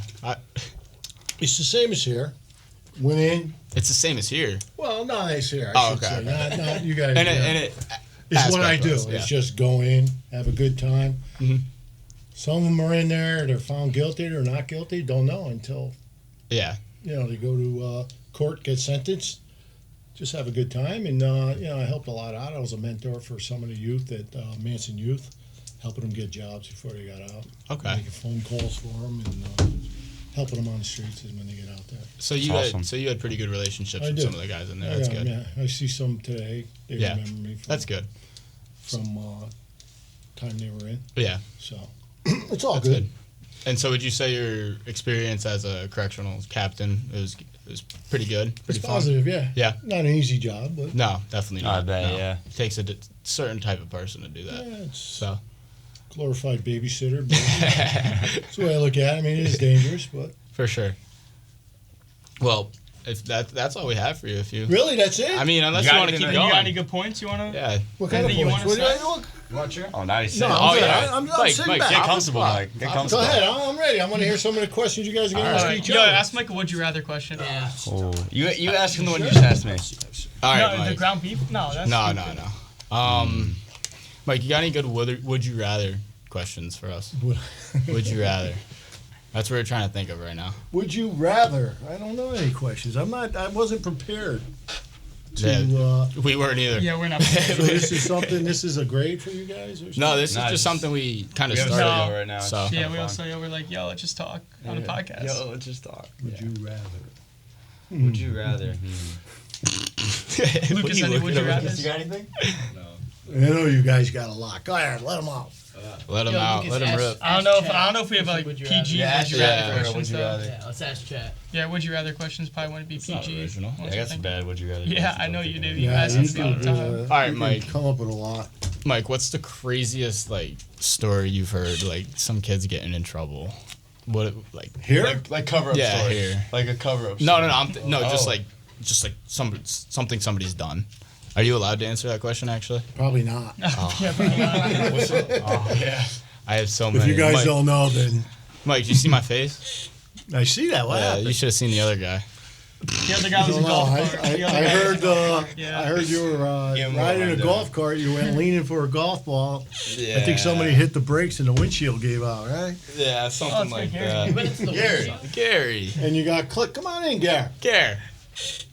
It's the same as here. Went in. It's the same as here. Well, nice here. Oh, I should okay, say. okay. Not you guys. And it It's what I aspect do. was, yeah. It's just go in, have a good time. Mhm. Some of them are in there. They're found guilty. They're not guilty. Don't know until Yeah. they go to court, get sentenced. Just have a good time, and I helped a lot out. I was a mentor for some of the youth at Manson Youth, helping them get jobs before they got out. Okay. Making phone calls for them and helping them on the streets when they get out there. So you awesome. had pretty good relationships I with do. some of the guys in there. That's good. Yeah, I see some today. They Yeah. remember me from, That's good. from time they were in. Yeah. So it's all That's good. good. And so, would you say your experience as a correctional captain was pretty good? Pretty It's fun? positive, yeah. Yeah. Not an easy job, but No, definitely I not. bet, No. yeah. It takes a certain type of person to do yeah, that. it's So. glorified babysitter. But that's the way I look at it. I mean, it is dangerous, but For sure. Well, if that's all we have for you. If you, really, that's it. I mean, unless You you, got want to anything keep that You got any going. good points you wanna? Yeah. what kind of anything you points? wanna What do I say? look? You want your? Oh, 96. No, Oh, I'm good. yeah. I'm Mike, sitting Mike, back. Get comfortable, Mike. Get Go comfortable. ahead. I'm ready. I want to hear some of the questions you guys are going to All ask right. each Yo, other. ask Mike a would you rather question. Yeah. Oh, you asked him the one you just asked me. All right, No, the Mike. ground beef? No, that's No, stupid. no. Mike, you got any good would you rather questions for us? Would you rather? That's what we're trying to think of right now. Would you rather? I don't know any questions. I wasn't prepared to. Yeah. We weren't either. Yeah, we're not. So this is something. This is a grade for you guys, or something? No, this is Nice. just something we kind of We have a started. studio No. right now. So- It's Yeah, kinda we all fun. say we're like, yo, let's just talk on a podcast. Yo, let's just talk. Would you rather? Would you rather? Lucas, any would you rather? You got anything? I know you guys got a lot. Go ahead, let them out. Let him Yo, out. Lucas, Let him ask- rip. I don't know if we have like Would you PG rather? would you Yeah, rather yeah. questions. Would you though. rather? Yeah, let's ask chat. Yeah, would you rather questions probably wouldn't be not PG. original. I got some bad. Would you rather? Yeah, questions I know I'm you thinking do. You of. ask us all the time. All right, you Mike. Come up with a lot. Mike, what's the craziest like story you've heard? Like some kids getting in trouble. What like Here? Like cover up Yeah, story. here. Like a cover up. No, story. just Oh. like something somebody's done. Are you allowed to answer that question? Actually, Probably not. Yeah, probably not. What's it? Oh yeah. I have so If many. you guys Mike, don't know, then Mike, you see my face? I see that. What Yeah, happened? you should have seen the other guy. The other guy was a No, golf I, cart. I, The other I guy- heard. Yeah. I heard you were Yeah, more riding a rundown. golf cart. You went leaning for a golf ball. Yeah. I think somebody hit the brakes and the windshield gave out, right? Yeah, Oh, something it's like good, that. But it's the Gary. Gary. And you got click. Come on in, Gary. Gary.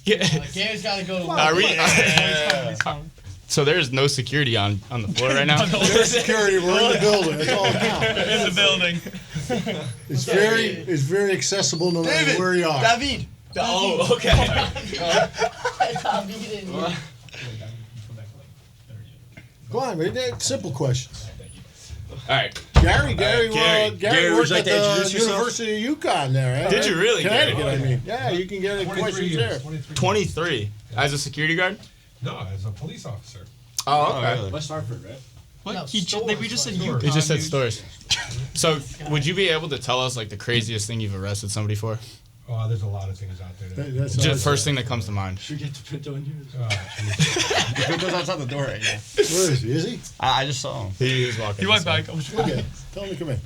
Gary's got to go to work. Are we- He's coming. So there's no security on the floor right now? There's security. We're in the building. That's all that counts. In the building. It's very accessible no matter where you are. David. Oh, okay. Go on, man. Simple questions. All right. Gary Gary, worked would you like at to the introduce yourself? University of Yukon there. Eh? Did you really, Gary? Connecticut, I mean. Yeah, you can get a 23 questions years. there. 23 as a security guard. No, as a police officer. Oh, okay. really? West Hartford, right? What? No, we just said Stores. He just said stores. So, would you be able to tell us like the craziest thing you've arrested somebody for? Oh, there's a lot of things out there. That's Just first thing that comes to mind. Should we get the print on yours? geez. He goes outside the door right now. Where is he? Is he? I just saw him. He was walking. He went this way. back. Look at him. Tell him to come in.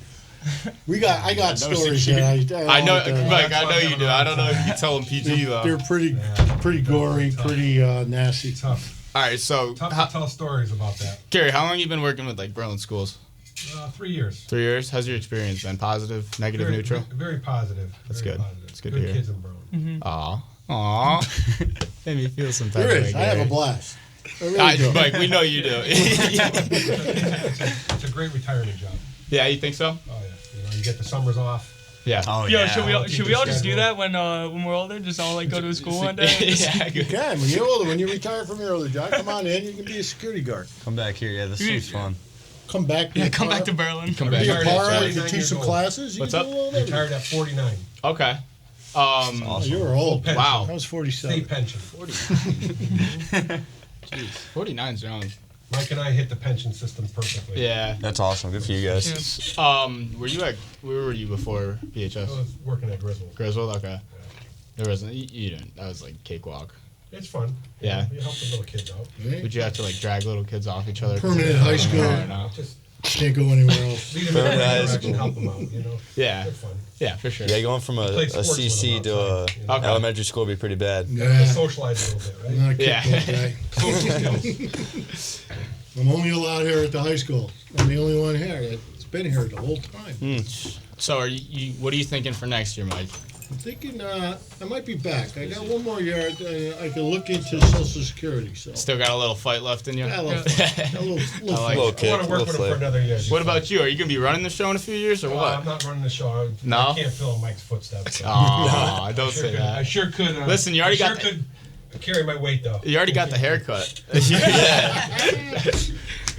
I got stories security. that I know, like, Mike. I know you do. I don't know if you can tell him PG though. they're pretty gory, pretty nasty. Tough. All right, so Tough to tell stories about that. Gary, how long you been working with like Berlin schools? 3 years. 3 years. How's your experience been? Positive, negative, Very, neutral? Very positive. That's very good. Positive. That's good to hear. Kids in Berlin. Aw. Made me feel some type There of is. way, I have a Gary. blast. I really do. Mike, we know you do. It's a great retirement job. Yeah, you think so? Oh yeah. You know, you get the summers off. Yeah. Oh, Yo, yeah. should we all just do that when we're older? Just all like go to school one day? yeah, You good. can. When you're older, when you retire from your other job, come on in. You can be a security guard. Come back here. Yeah, this seems fun. Come back. Yeah, come back to Berlin. Come Be back. a Retired at part. You 49 can teach years some old. classes. You What's can up? do a little everything. Retired at 49. Okay. Oh, you were old. Pension. Wow. I was State 47. pension. 49's young. Mike and I hit the pension system perfectly. Yeah. That's awesome. Good for you guys. Were you at? Where were you before I PHS? was working at Griswold. Griswold. Okay. There wasn't. You didn't. That was like cakewalk. It's fun. You Yeah. know, you help the little kids out. Would you have to like drag little kids off each other? Permanent high school. No. Just Can't go anywhere else. lead them in the Very right nice. direction, help them out, you know? Yeah. It's fun. Yeah, for sure. Yeah, going from a Played sports with CC them to a outside, you know? Okay. elementary school would be pretty bad. To Nah, socialize a little bit, I'm right? not a Yeah. kickball guy. Social skills. I'm only allowed here at the high school. I'm the only one here that's been here the whole time. So, are you? What are you thinking for next year, Mike? I'm thinking I might be back. I got one more year. I can look into Social Security. So Still got a little fight left in you. got a little, got a little I like Little I kick, want to work little with them for flip. another year. What about you? Are you gonna be running the show in a few years or I'm what? not running the show. No? I can't fill in Mike's footsteps. Oh, don't say I that. sure could. Listen, you already I got sure could carry my weight though. You already got the haircut. yeah.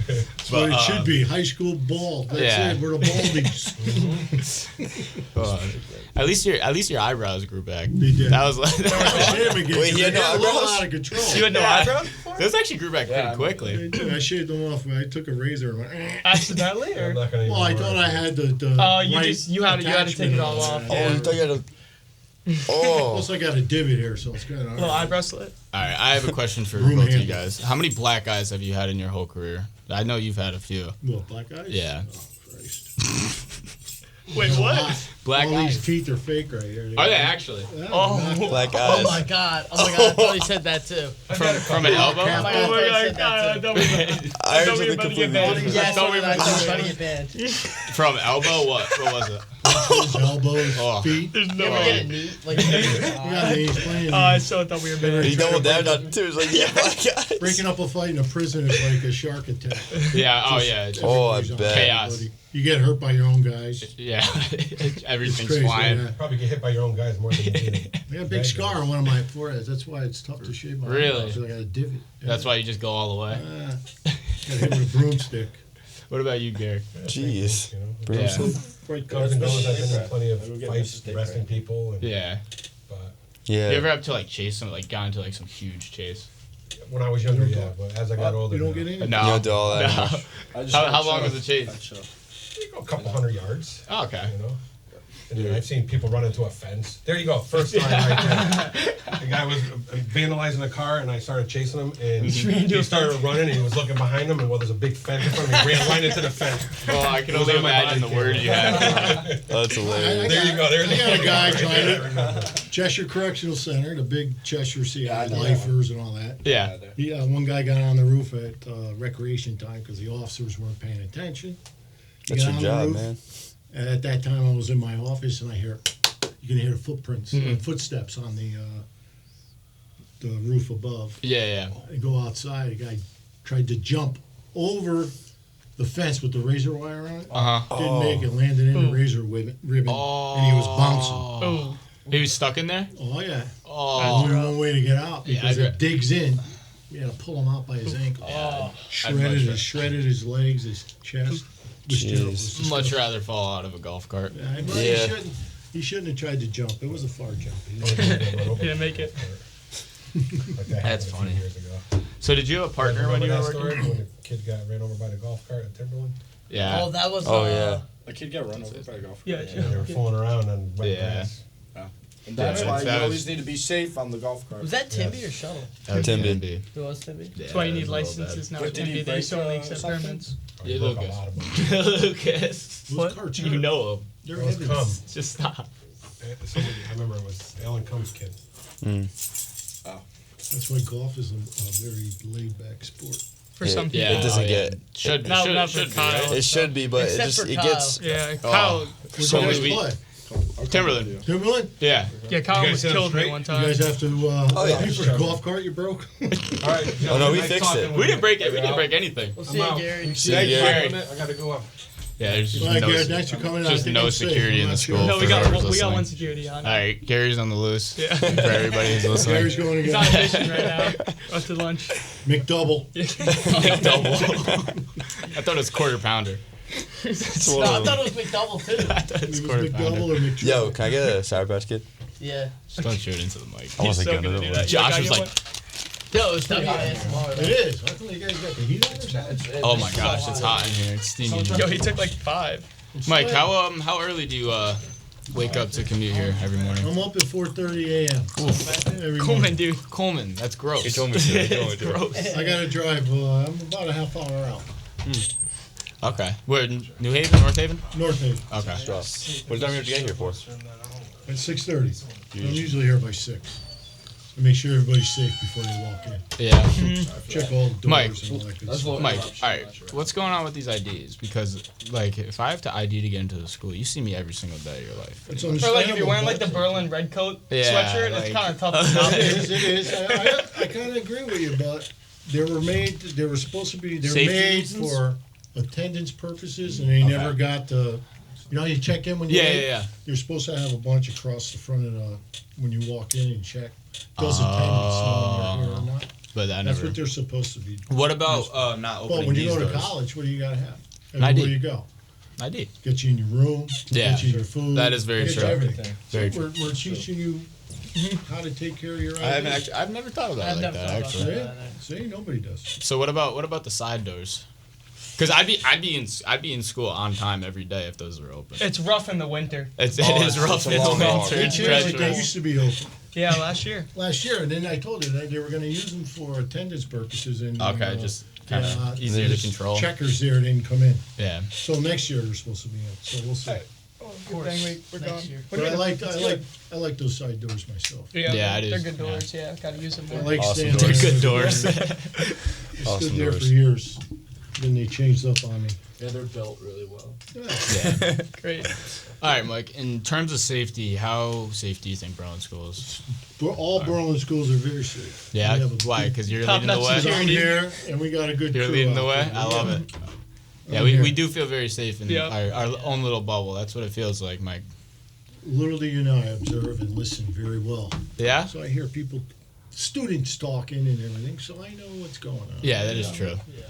That's what it should be. High school bald. That's Yeah. it. We're the baldies. At least your eyebrows grew back. They did. That was like Wait, he had no a little eyebrows? out of control. you had no eyebrows. Those actually grew back pretty quickly. I shaved them off. I took a razor and went. Accidentally, I'm or not gonna even Well, I worry thought about I it. had the you right just- you had to take attachment it all on off. that. Oh, you thought you had a. Oh. Plus, I got a divot here, so it's kind of. little eyebrow slit. All right, I have a question for Room both of you handle. guys. How many black eyes have you had in your whole career? I know you've had a few. What, black eyes? Yeah. Oh, Christ. Wait, what? Black All eyes. these teeth are fake right here. Are they actually? Yeah, Oh. knocked Black Oh eyes. my god. Oh my god. I thought he said that too. From an elbow? Cap Oh my off. god. Oh I my thought he said god, that I too. thought we I thought we heard were about to something get completely banned. different. Yeah, I I thought we were thought about he was to trying get to banned. get banned. From elbow? What was it? His elbows, Oh. feet. There's You no ever way. get it neat? Like, We got these, plenty of I these. so thought we were banned. He doubled down on it too. He's like, yeah, black eyes. Breaking up a fight in a prison is like a shark attack. Yeah. Oh yeah. Oh, I Everybody's on bet. Chaos. everybody. You get hurt by your own guys. Yeah. It's Everything's crazy. flying. Yeah. Probably get hit by your own guys more than you do. I got a big scar on one of my foreheads. That's why it's tough to shave my Really? eyebrows. I got a divot. Yeah. That's why you just go all the way. Got hit with a broomstick. What about you, Gary? Jeez. You know? Broomstick. Right Comes and goes. I've been in Right. plenty of We're getting fights, this steak arresting right. people. And, Yeah. But Yeah. You ever have to like chase some, like got into like some huge chase? when I was younger, yeah. But as I got older, You don't now, get any? No. You don't do all that No. anymore. How long was the chase? you go a couple 100 yards. Oh, okay. You know. And then I've seen people run into a fence. There you go, first time right there. The guy was vandalizing a car, and I started chasing him, and he started running, and he was looking behind him, and well, there's a big fence in front of me. He ran right into the fence. Well, I can It was only on my imagine the body words cam. you had. That's hilarious. There you go. There's I got a guy trying to remember. Cheshire Correctional Center, the big Cheshire CI, I know. lifers and all that. Yeah. He, one guy got on the roof at recreation time because the officers weren't paying attention. He That's got your on the job, roof, man. And at that time, I was in my office, and you can hear the footprints, footsteps on the roof above. Yeah. I go outside. A guy tried to jump over the fence with the razor wire on it. Uh huh. Didn't make it. Landed in the razor ribbon, and he was bouncing. Oh, He was stuck in there. Oh yeah. Oh. Only one way to get out Yeah, because I it digs in We had to pull him out by his ankle. Oh, Shredded his legs, his chest. Jeez. Much rather fall out of a golf cart. Yeah, but Yeah. he shouldn't have tried to jump. It was a far jump. Didn't make it. Like that That's happened a funny. few years ago. So did you have a partner when Remember you were that working? story when the kid got ran over by the golf cart at Timberland? Yeah. Oh, that was. Oh, yeah. A kid got run over by a golf Yeah, cart. Yeah, they were fooling around on wet Yeah. grass. And that's Yeah, why you that was- always need to be safe on the golf cart. Was that Timby or Shuttle? That was Timby. Timby. It was Timby. Yeah, That's why you that need was a little licenses now. But It did can he be they break, only accept something? permits. Oh, he Yeah, broke a Lucas. lot of them. Lucas. Those What? carts You hurt. know him. They're Those heavy. cum. Just stop. Somebody, I remember it was Alan Cumm's kid. That's why golf is a very laid-back sport. For some people. Yeah, It doesn't oh, yeah. get- Should Not- should, not for should be, Kyle. right? It should be, but Except it just for it Kyle. gets. Yeah, Kyle. Where So do you guys we- play? Timberland. Timberland? Yeah. Yeah, Kyle You guys almost sit up killed me straight? one You time. guys have to yeah. pay for the golf cart you broke? All right. Oh, no, we fixed it. We didn't break it. We didn't break anything. We'll see you, out. Gary. See you, Gary. I gotta go up. Yeah, there's just All right, no, Gary, thanks for coming. I just think no I'm safe. security I'm in the not school. sure. No, we for got whoever's we got listening. one security on. All right, Gary's on the loose. Yeah. For everybody who's listening. Gary's going He's again. on a mission right now. Up to lunch. McDouble. Double. I thought it was quarter pounder. No, I thought it was McDouble too. I thought it was It was quarter McDouble pounder. or McTrouble? Yo, can I get a Sour Patch Kid? Yeah. Just don't shoot into the mic. I wasn't so gonna gonna do do that. that. Josh was You got like, Yo, it's WASMR. It is. How come you guys got the heat on or something? "Oh my gosh, it's hot in here. It's steamy." Yo, he took like 5. Mike, how early do you wake up to commute here every morning? I'm up at 4:30 a.m. Every Coleman, morning. dude. Coleman, that's gross. He told me to. It's gross. I gotta drive. I'm about a half hour out. Okay, where? New Haven, North Haven? North Haven Okay. What time do you have to get here for? at 6:30. I'm usually here by 6. I make sure everybody's safe before they walk in. Yeah. Check all the doors Mike. and all that good stuff. Mike, all right. What's going on with these IDs? Because, like, if I have to ID to get into the school, you see me every single day of your life. It's Or understandable. like if you're wearing like the but- Berlin red coat Yeah, sweatshirt, like- it's kind of tough to stop. It is. It is. I kind of agree with you, but they were supposed to be. They were Safety made reasons? for attendance purposes, and they never got the. You know, you check in when you. Yeah. You're supposed to have a bunch across the front of the when you walk in and check. Does attendance know when you're here or not? But I That's never. what they're supposed to be. What about not opening Well, when you these go to doors? college, what do you got to have? ID. Everywhere you go. ID. Get you in your room. Yeah. Get you your food. That is very get you true. everything. Very So we're teaching you how to take care of your I haven't ID. actually. I've never thought about it I've like never that. thought about Actually. that. See, nobody does. So what about the side doors? Because I'd be in school on time every day if those were open. It's rough in the winter. It is rough. a It's long walk. winter. It's Teachers, like, they treacherous. used to be open Yeah, last year. last year, and then I told you that they were going to use them for attendance purposes. And Okay, just kind of yeah, easier to there's control. Checkers there didn't come in, Yeah. so next year they're supposed to be in. So we'll see. Good thing we're Next gone. year. What do But you mean? I like those side doors myself. Yeah, Yeah, they're it is, good doors. Yeah, gotta use them I more. like Awesome standing doors. there. Good doors. I Awesome stood there doors. for years. Then they changed up on me. Yeah, they're built really well. Yeah. Great. All right, Mike. In terms of safety, how safe do you think Berlin School is? All Berlin schools are very safe. Yeah. We have a Why? big- Because you're Top leading the notch way. security. I'm here, and we got a good You're crew leading the out way. there. I love it. Yeah, I'm we here. do feel very safe in Yeah. our own little bubble. That's what it feels like, Mike. Little do you know, I observe and listen very well. Yeah. So I hear people, students talking and everything, so I know what's going on. Yeah, that is true. Yeah.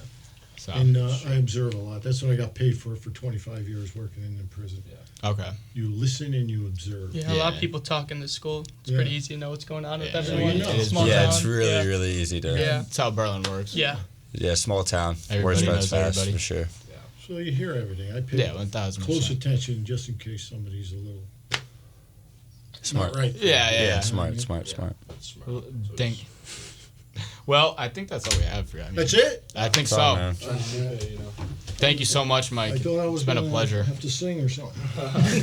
So. And I observe a lot. That's what I got paid for 25 years working in the prison. Okay. You listen and you observe. Yeah, a lot Yeah. of people talk in the school. It's Yeah. pretty easy to know what's going on with Yeah, everyone. you know. it is. Small Yeah, town. it's really, yeah. really easy to. Yeah. That's how Berlin works. Yeah. Yeah, small town. Everybody Word spreads knows fast everybody. for sure. So you hear everything. I pay Yeah, 1,000%. close attention just in case somebody's a little Smart. not right. Yeah. Smart. Well, Thank. Well, I think that's all we have for you. I mean, That's it? I think That's all, so. man. Thank you so much, Mike. I thought I was It's been a gonna pleasure. have to sing or something.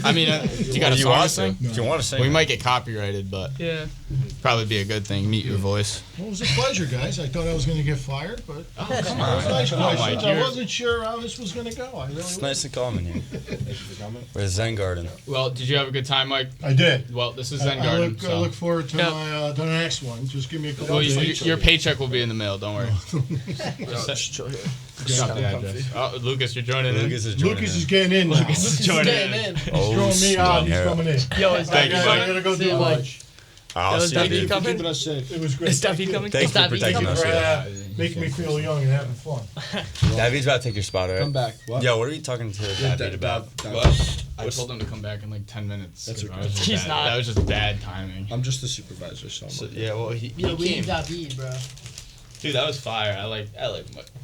I mean, you got a If you song to want sing? If you want to sing. We might get copyrighted, but Yeah. probably be a good thing. Meet your voice. Well, it was a pleasure, guys. I thought I was going to get fired, but Oh, come it was on. nice Come on, questions. Mike. I You're- wasn't sure how this was going to go. I really It's was. nice and calm in here. Thank you for coming. We're at Zen Garden. Well, did you have a good time, Mike? I did. Well, this is Zen I Garden. look, I so. look forward to Yeah. my to the next one. Just give me a couple Well, days. your paycheck will be in the mail. Don't worry. Just chill here. Drop the address. Oh, Lucas, you're joining in. Lucas is joining Lucas in. is getting in now. Lucas is He's joining Staying in. in. Oh, throwing me out. He's snap. coming in. Yo, is Thank that you, I Mike. gotta go See do you, Mike. lunch. I'll was see David you. coming? Keeping us safe. It was great. Is David coming? Thanks for David protecting coming? us. Yeah. Making me feel young and having fun. David's about to take your spot, all right? Come back. What? Yo, what are you talking to David about? What? I told him to come back in like 10 minutes. That's 'cause okay. I was just He's bad- not. That was just bad timing. I'm just the supervisor, so. So, yeah, well, he Yo, we came. need David, bro. Dude, that was fire. I like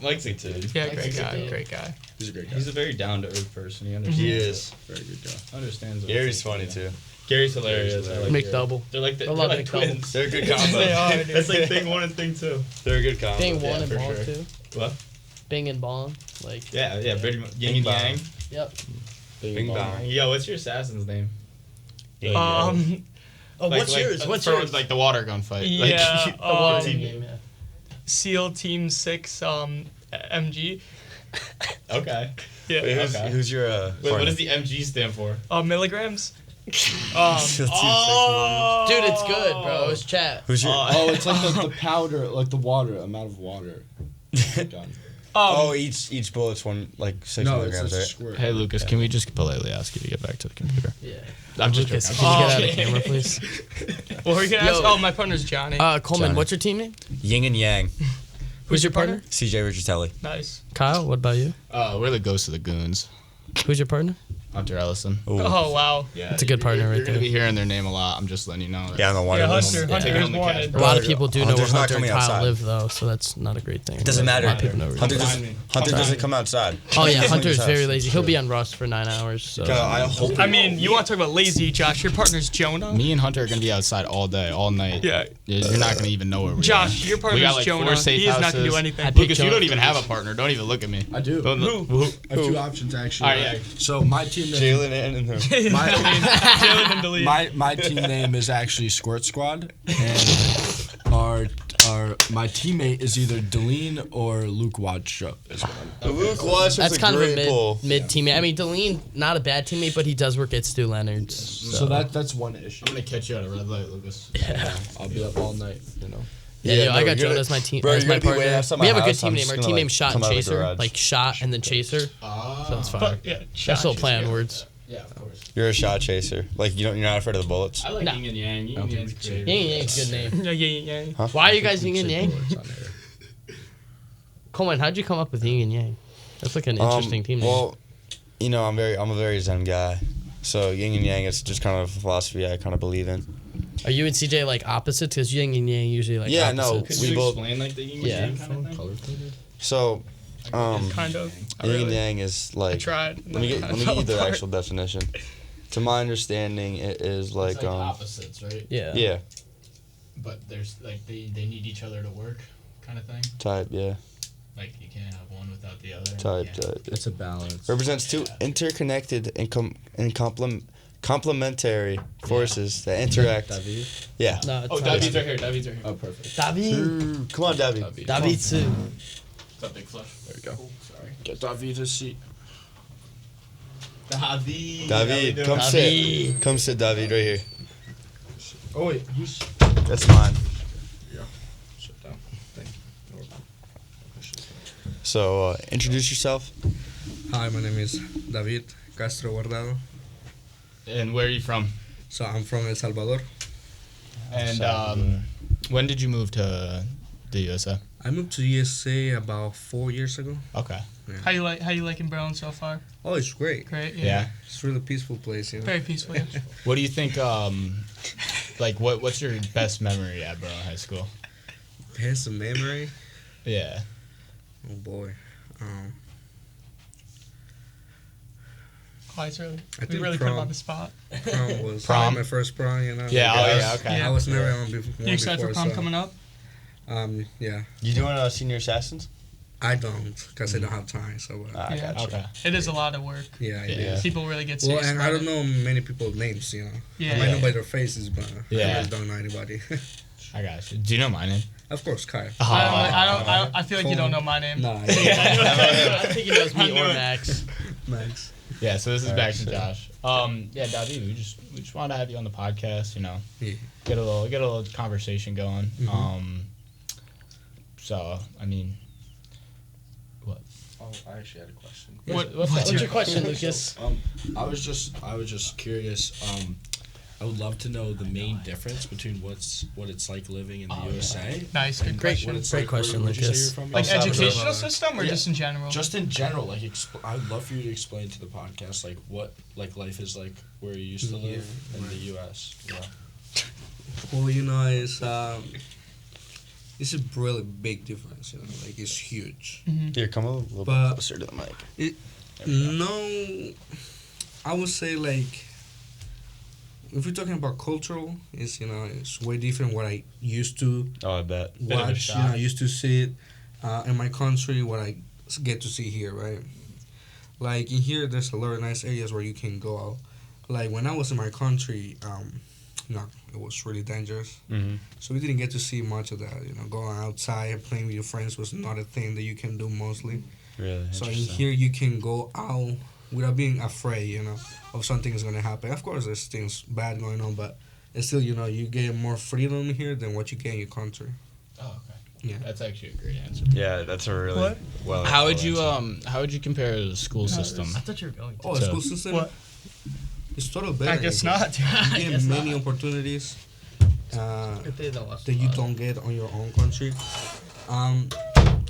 Lexi too. Yeah, great Like, guy. yeah. Great guy. He's a great guy. He's a very down to earth person. He understands. He is. Very good guy. Understands. what Gary's it's funny, like, too. Gary's hilarious. I like Gary. McDouble. They're like I they're love like McDouble. twins. They're a good combo. They are, dude. That's like thing one and thing two. They're a good combo. Bing yeah, one and for ball sure. too. What? Bing and ball. Like. Yeah, pretty much. Yin Bing and bong. yang. Yep. Bing bong. Yo, what's your assassin's name? Oh, what's like, yours? What's for, yours? Like the water gun fight. Yeah, Like, The water um, game, yeah. SEAL Team 6 MG. okay. Yeah. Wait, Okay. who's your Wait, what partner? does the MG stand for? Milligrams. Oh, Dude, it's good, bro. It's chat. Who's your? Oh, it's like the powder, like the water, amount of water. Gun. Oh, each bullet's one like 6 No, it's milligrams, a right? squirt. Hey Lucas, can we just politely ask you to get back to the computer? Yeah. I'm just Lucas, joking. can you get out of the camera, please? What were you gonna ask? Yo. Oh, my partner's Johnny. Coleman, Johnny. what's your team name? Yin and Yang. Who's your partner? CJ Richardelli. Nice. Kyle, what about you? We're the ghosts of the goons. Who's your partner? Hunter Ellison. Ooh. Oh wow. Yeah, That's a good partner right You're gonna there. be hearing their name a lot. I'm just letting you know. Yeah, on the water Yeah, list. Hunter. Yeah. Hunter Take is on the wanted. A lot of people do know where Hunter's not Hunter and coming Kyle outside. live, though, so that's not a great thing. It doesn't A matter. lot of people know where Hunter he lives. doesn't come outside. Oh, yeah, He's Hunter's in his very house. lazy. He'll be on Rust for 9 hours. So. I hope. I mean, you want to talk about lazy, Josh? Your partner's Jonah. Me and Hunter are gonna be outside all day, all night. Yeah. You're not gonna even know where we're Josh, your We partner's got like Jonah. 4 safe He is not gonna do houses. anything. Lucas, you Jonah don't even have a partner. Don't even look at me. I do. Who? I have 2 options actually. All right, yeah. So my team name, Jalen and him. Jalen and Delete. my team name is actually Squirt Squad, and my teammate is either Deline or Luke Wadstrup. Is what I'm. Luke Watts That's kind of a mid teammate. I mean, Deline, not a bad teammate, but he does work at Stu Leonard's. So that's one issue. I'm gonna catch you at a red light, Lucas. I'll be up all night. Yeah, Yeah, yo, I no, got you're Jonah as my team. bro, as you're my gonna be waiting partner. outside We my have a good house, I'm team name. just Our gonna, team like, name's Shot come and out of the Chaser, garage. like Shot and then Chaser. So it's fine. But, yeah, They're Shot still chaser, playing yeah. words. Yeah, of course. You're a shot chaser. Like you're not afraid of the bullets. I like Nah. Yin and Yang. Yin and Yang's great. Yin and Yang's a good name. Yeah. Why are you guys Yin and Yang? Coleman, how'd you come up with Yin and Yang? That's like an interesting team name. Well, you know, I'm a very Zen guy. So yin and yang is just kind of a philosophy I kind of believe in. Are you and CJ like opposites? Because Yin and Yang usually like Yeah, no, opposites. Could We you both- explain like the Yin and Yeah. Yang kind of thing? So, Kind of. yin Really. and yang is I like. tried. Let me get you the actual definition. To my understanding, it is like It's like opposites, right? Yeah. yeah, But there's like they need each other to work, kind of thing. type, yeah, Like you can't have one without the other. type, Yeah. type. It's a balance. Represents two interconnected and complementary forces that interact. David. Yeah. No, it's Oh, not David's right here. David's right here. Oh, perfect. David. Come on, David. David too. What's up, big flush? There we go. Cool, sorry. Get David a seat. David, come David. sit. Come sit, David, right here. Oh wait, who's? That's mine. Sit down. Thank you. So, introduce yourself. Hi, my name is David Castro Guardado. And where are you from? So I'm from El Salvador. And when did you move to the USA? I moved to USA about 4 years ago. Okay. How you liking Berlin so far? Oh, it's great. Great. Yeah. It's a really peaceful place, you know. Very peaceful. Yeah. What do you think? Like, what's your best memory at Berlin High School? Best memory. Yeah. Oh boy. Oh, it's really. I We think really put him prom. on the spot. Prom was Prom? my first prom, you know. Yeah. Oh, I was- yeah. Okay. Yeah. I was never on before. You excited for prom coming up? Yeah. You doing Senior Assassins? I don't, because I don't have time. So I Yeah. got you. Okay. It is a lot of work. yeah, it Yeah. is. People really get Well, serious. and I about don't it. know many people's names, you know. Yeah. I might know by their faces, but Yeah. I really don't know anybody. I got you. Do you know my name? Of course, Kai. I feel like you don't know my name. Nah, I think he knows me or Max. Max. Yeah. So this is All back right, to so- Josh. Yeah, David, we just wanted to have you on the podcast. You know, Yeah. get a little conversation going. Mhm. So I mean, Oh, I actually had a question. what's What's that? your question, Lucas? I was just curious. I would love to know the main difference between what it's like living in the USA. Nice, good and question. what it's Great like, question, where'd you say Lucas. you're from? Like Salvador. educational system or Yeah. just in general? Just in general, like I'd love for you to explain to the podcast like what like life is like where you used to live in the US. Yeah. Well, it's a really big difference, like it's huge. Here, come a little bit But- closer to the mic. No, I would say like if we're talking about cultural, it's way different what I used to Oh, I bet. of a watch. shock. I used to see it in my country, what I get to see here, right? Like in here, there's a lot of nice areas where you can go out. Like when I was in my country, it was really dangerous. Mm-hmm. So we didn't get to see much of that. Going outside, playing with your friends was not a thing that you can do mostly. Really So in interesting. here, you can go out without being afraid, of something is gonna happen. Of course, there's things bad going on, but it's still, you get more freedom here than what you get in your country. Oh, okay. Yeah. That's actually a great answer. Yeah, that's a really What? well. How would well you answered. how would you compare the school system? I thought you were going to. Oh, So- the school system? What? It's total better. I guess in here. not. dude. You get many opportunities that you don't get on your own country.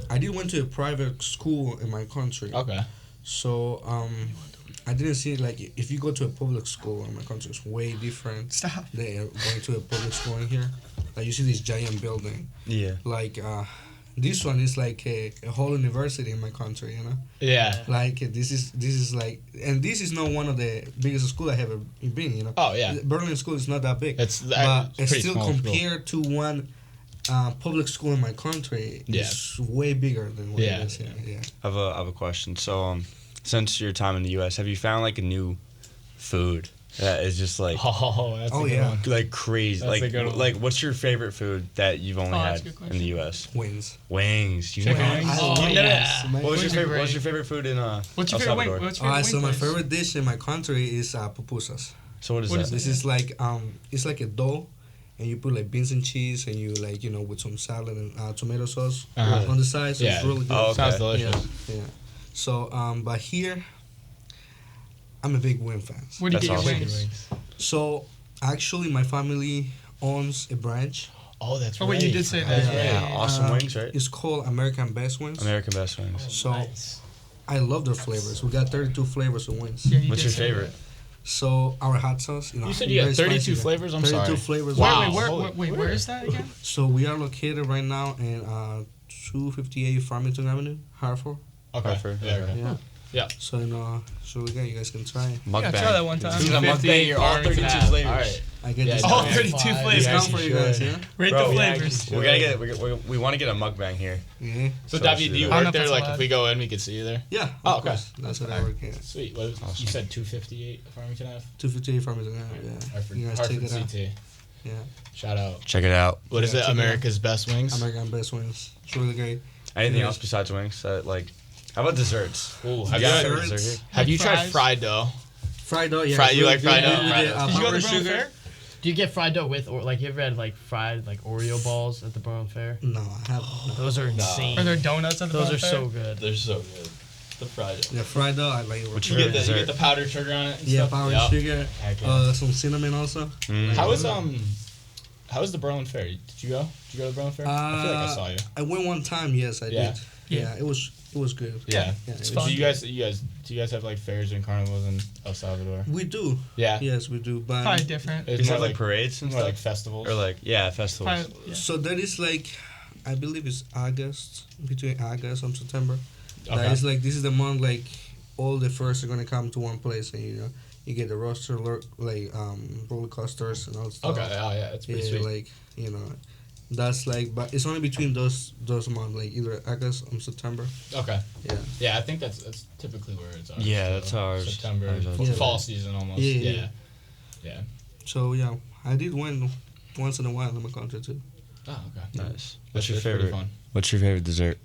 I did went to a private school in my country. Okay. So I didn't see like if you go to a public school in my country, it's way different. Stop. Than going to a public school in here. Like you see this giant building. Yeah. Like this one is like a whole university in my country. Yeah. Like this is like, and this is not one of the biggest schools I have ever been. Oh yeah. Berlin school is not that big. It's But it's pretty still small school. compared to one public school in my country, Yeah. it's way bigger than what Yeah. it is here. Yeah. I have a question. So, since your time in the U.S., have you found like a new food that is just like Oh, that's Oh, a good yeah. one. like crazy? That's a good one. Like what's your favorite food that you've only Oh, that's had a good in the U.S.? Wings. Wings. You Chicken know- wings. Oh, yes. My What was your Wings are favorite? What was great. your favorite food in What's El your favorite wing? Salvador? What's your favorite Alright, so wing my place? favorite dish in my country is pupusas. So what is What that? is This is like it's like a dough, and you put like beans and cheese, and you like with some salad and tomato sauce Uh-huh. on the side. So it's Yeah. really good. Oh, okay. Sounds delicious. Yeah. So but here, I'm a big wing fan. Where do you That's get your awesome. wings? So actually, my family owns a branch. Oh, that's Oh, right. wait, you did say that. Yeah, awesome Uh, wings, right? It's called American Best Wings. American Best Wings. So I love their flavors. We got 32 flavors of wings. Yeah, you What's did your say favorite? So our hot sauce, You said you got very 32 spicy. flavors? I'm 32 sorry. flavors. Wow. Wait, Holy- where is that again? So we are located right now in 258 Farmington Avenue, Hartford. Okay. Hartford. Yeah, okay. Yeah. Yeah. So again, you guys can try it. Mukbang. Yeah, try that one time. This is a mukbang here, all 32 Yeah. flavors. All right. I get Yeah, this. All Yeah. 32 Five. flavors. Yeah. Discount for you guys, yeah. Rate Bro, the we flavors. We gotta get. We want to get a mukbang here. Yeah. So, So David, do you I don't know work if there? that's Like, allowed. if we go in, we could see you there? Yeah. Oh, of okay. course. That's what I work at. Sweet. What, Awesome. You said 258 Farmington Ave? 258 Farmington Avenue, yeah. Hartford, You guys Hartford check it out. CT. Yeah. Shout out. Check it out. What is Yeah, it? check it out. America's Best Wings? American Best Wings. It's really great. Anything Yeah. else besides wings? How about desserts? Ooh, You have got you, a had- dessert here? have you tried Fries? fried dough? Fried dough, yeah. Fried- it's you really like fried good. dough? We Fried did, dough. Did you go to powdered the Berlin sugar. Fair? Do you get fried dough with, or like you ever had like fried like Oreo balls at the Berlin Fair? No, I haven't. Those are insane. Are there donuts at the Those Berlin are Fair? so good. They're so good. The fried dough. Yeah, fried dough, I like it. What's You your get, the, you dessert? get the powdered sugar on it and Yeah, stuff? powdered Yup. sugar, Heck yeah. some cinnamon also. Mm. How was the Berlin Fair? Did you go? Did you go to the Berlin Fair? I feel like I saw you. I went one time. Yes, I Yeah. did. Yeah. Yeah, it was good. Yeah. Yeah, It's it fun. was- Do you guys have like fairs and carnivals in El Salvador? We do. Yeah. Yes, we do. But Probably different. It's These more have like parades and more stuff, like festivals. or like festivals. Probably, yeah. so that is like, I believe it's August, between August and September. Okay. That is like this is the month like all the fairs are gonna come to one place, and you get the roster like roller coasters and all stuff. Okay. Oh yeah, it's pretty Yeah, sweet. like that's like, but it's only between those months, like either August or September. Okay. Yeah. Yeah, I think that's typically where it's ours. Yeah, so that's ours. September, Ours fall, also. fall season almost. Yeah, Yeah. yeah. Yeah. So yeah, I did win once in a while in my country too. Oh, okay. Nice. What's your That's pretty favorite? fun. What's your favorite dessert?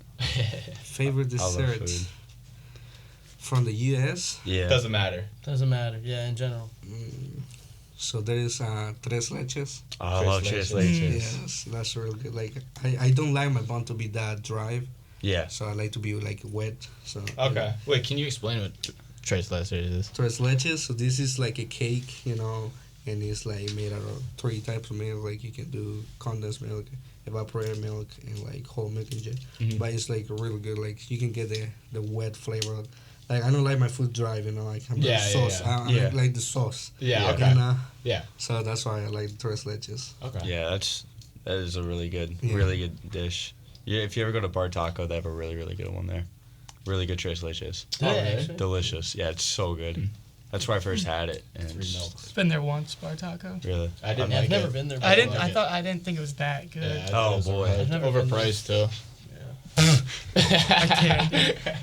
Favorite I love dessert food. from the U.S. Yeah. Doesn't matter. Doesn't matter. Yeah, in general. So there is tres leches. Oh, I love Tres tres leches. leches. Yes, that's really good. Like I don't like my bun to be that dry, Yeah. so I like to be like wet. So Okay. Wait, can you explain what Tres Leches is? tres leches. So this is like a cake, and it's like made out of 3 types of milk. Like you can do condensed milk, evaporated milk, and like whole milk and shit. But it's like really good. Like you can get the wet flavor. Like I don't like my food dry, you know. Like I'm Yeah, sauce. yeah, I like the sauce. Yeah, okay. And, Yeah. So that's why I like the tres leches. Okay. Yeah, that is a really good dish. Yeah, if you ever go to Bar Taco, they have a really, really good one there. Really good tres leches. actually? Delicious. Yeah, it's so good. That's where I first had it. And It's been there once, Bar Taco. really. I didn't I've like never it. been there. I didn't. before. I didn't think it was that good. Yeah, I Oh, thought it was boy. overhyped. I've never been Overpriced too. I can't.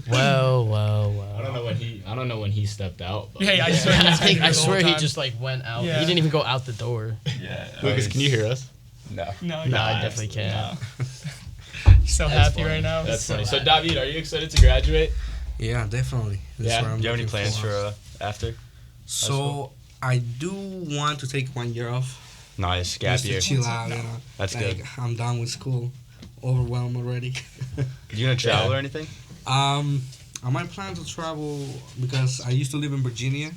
Well. I don't know when he stepped out. But Yeah, I swear. I swear he just like went out. Yeah. He didn't even go out the door. Yeah. Lucas, can you hear us? No. No, No, I definitely can't. So That's happy funny. right now. That's So funny. So happy. David, are you excited to graduate? Yeah, definitely. That's Yeah? what I'm Do you have any looking plans for for. after? So I do want to take 1 year off. Nice. Gap Just to year. chill out, you know. That's like, good. I'm done with school. Overwhelmed already. You gonna travel or anything? I might plan to travel because I used to live in Virginia.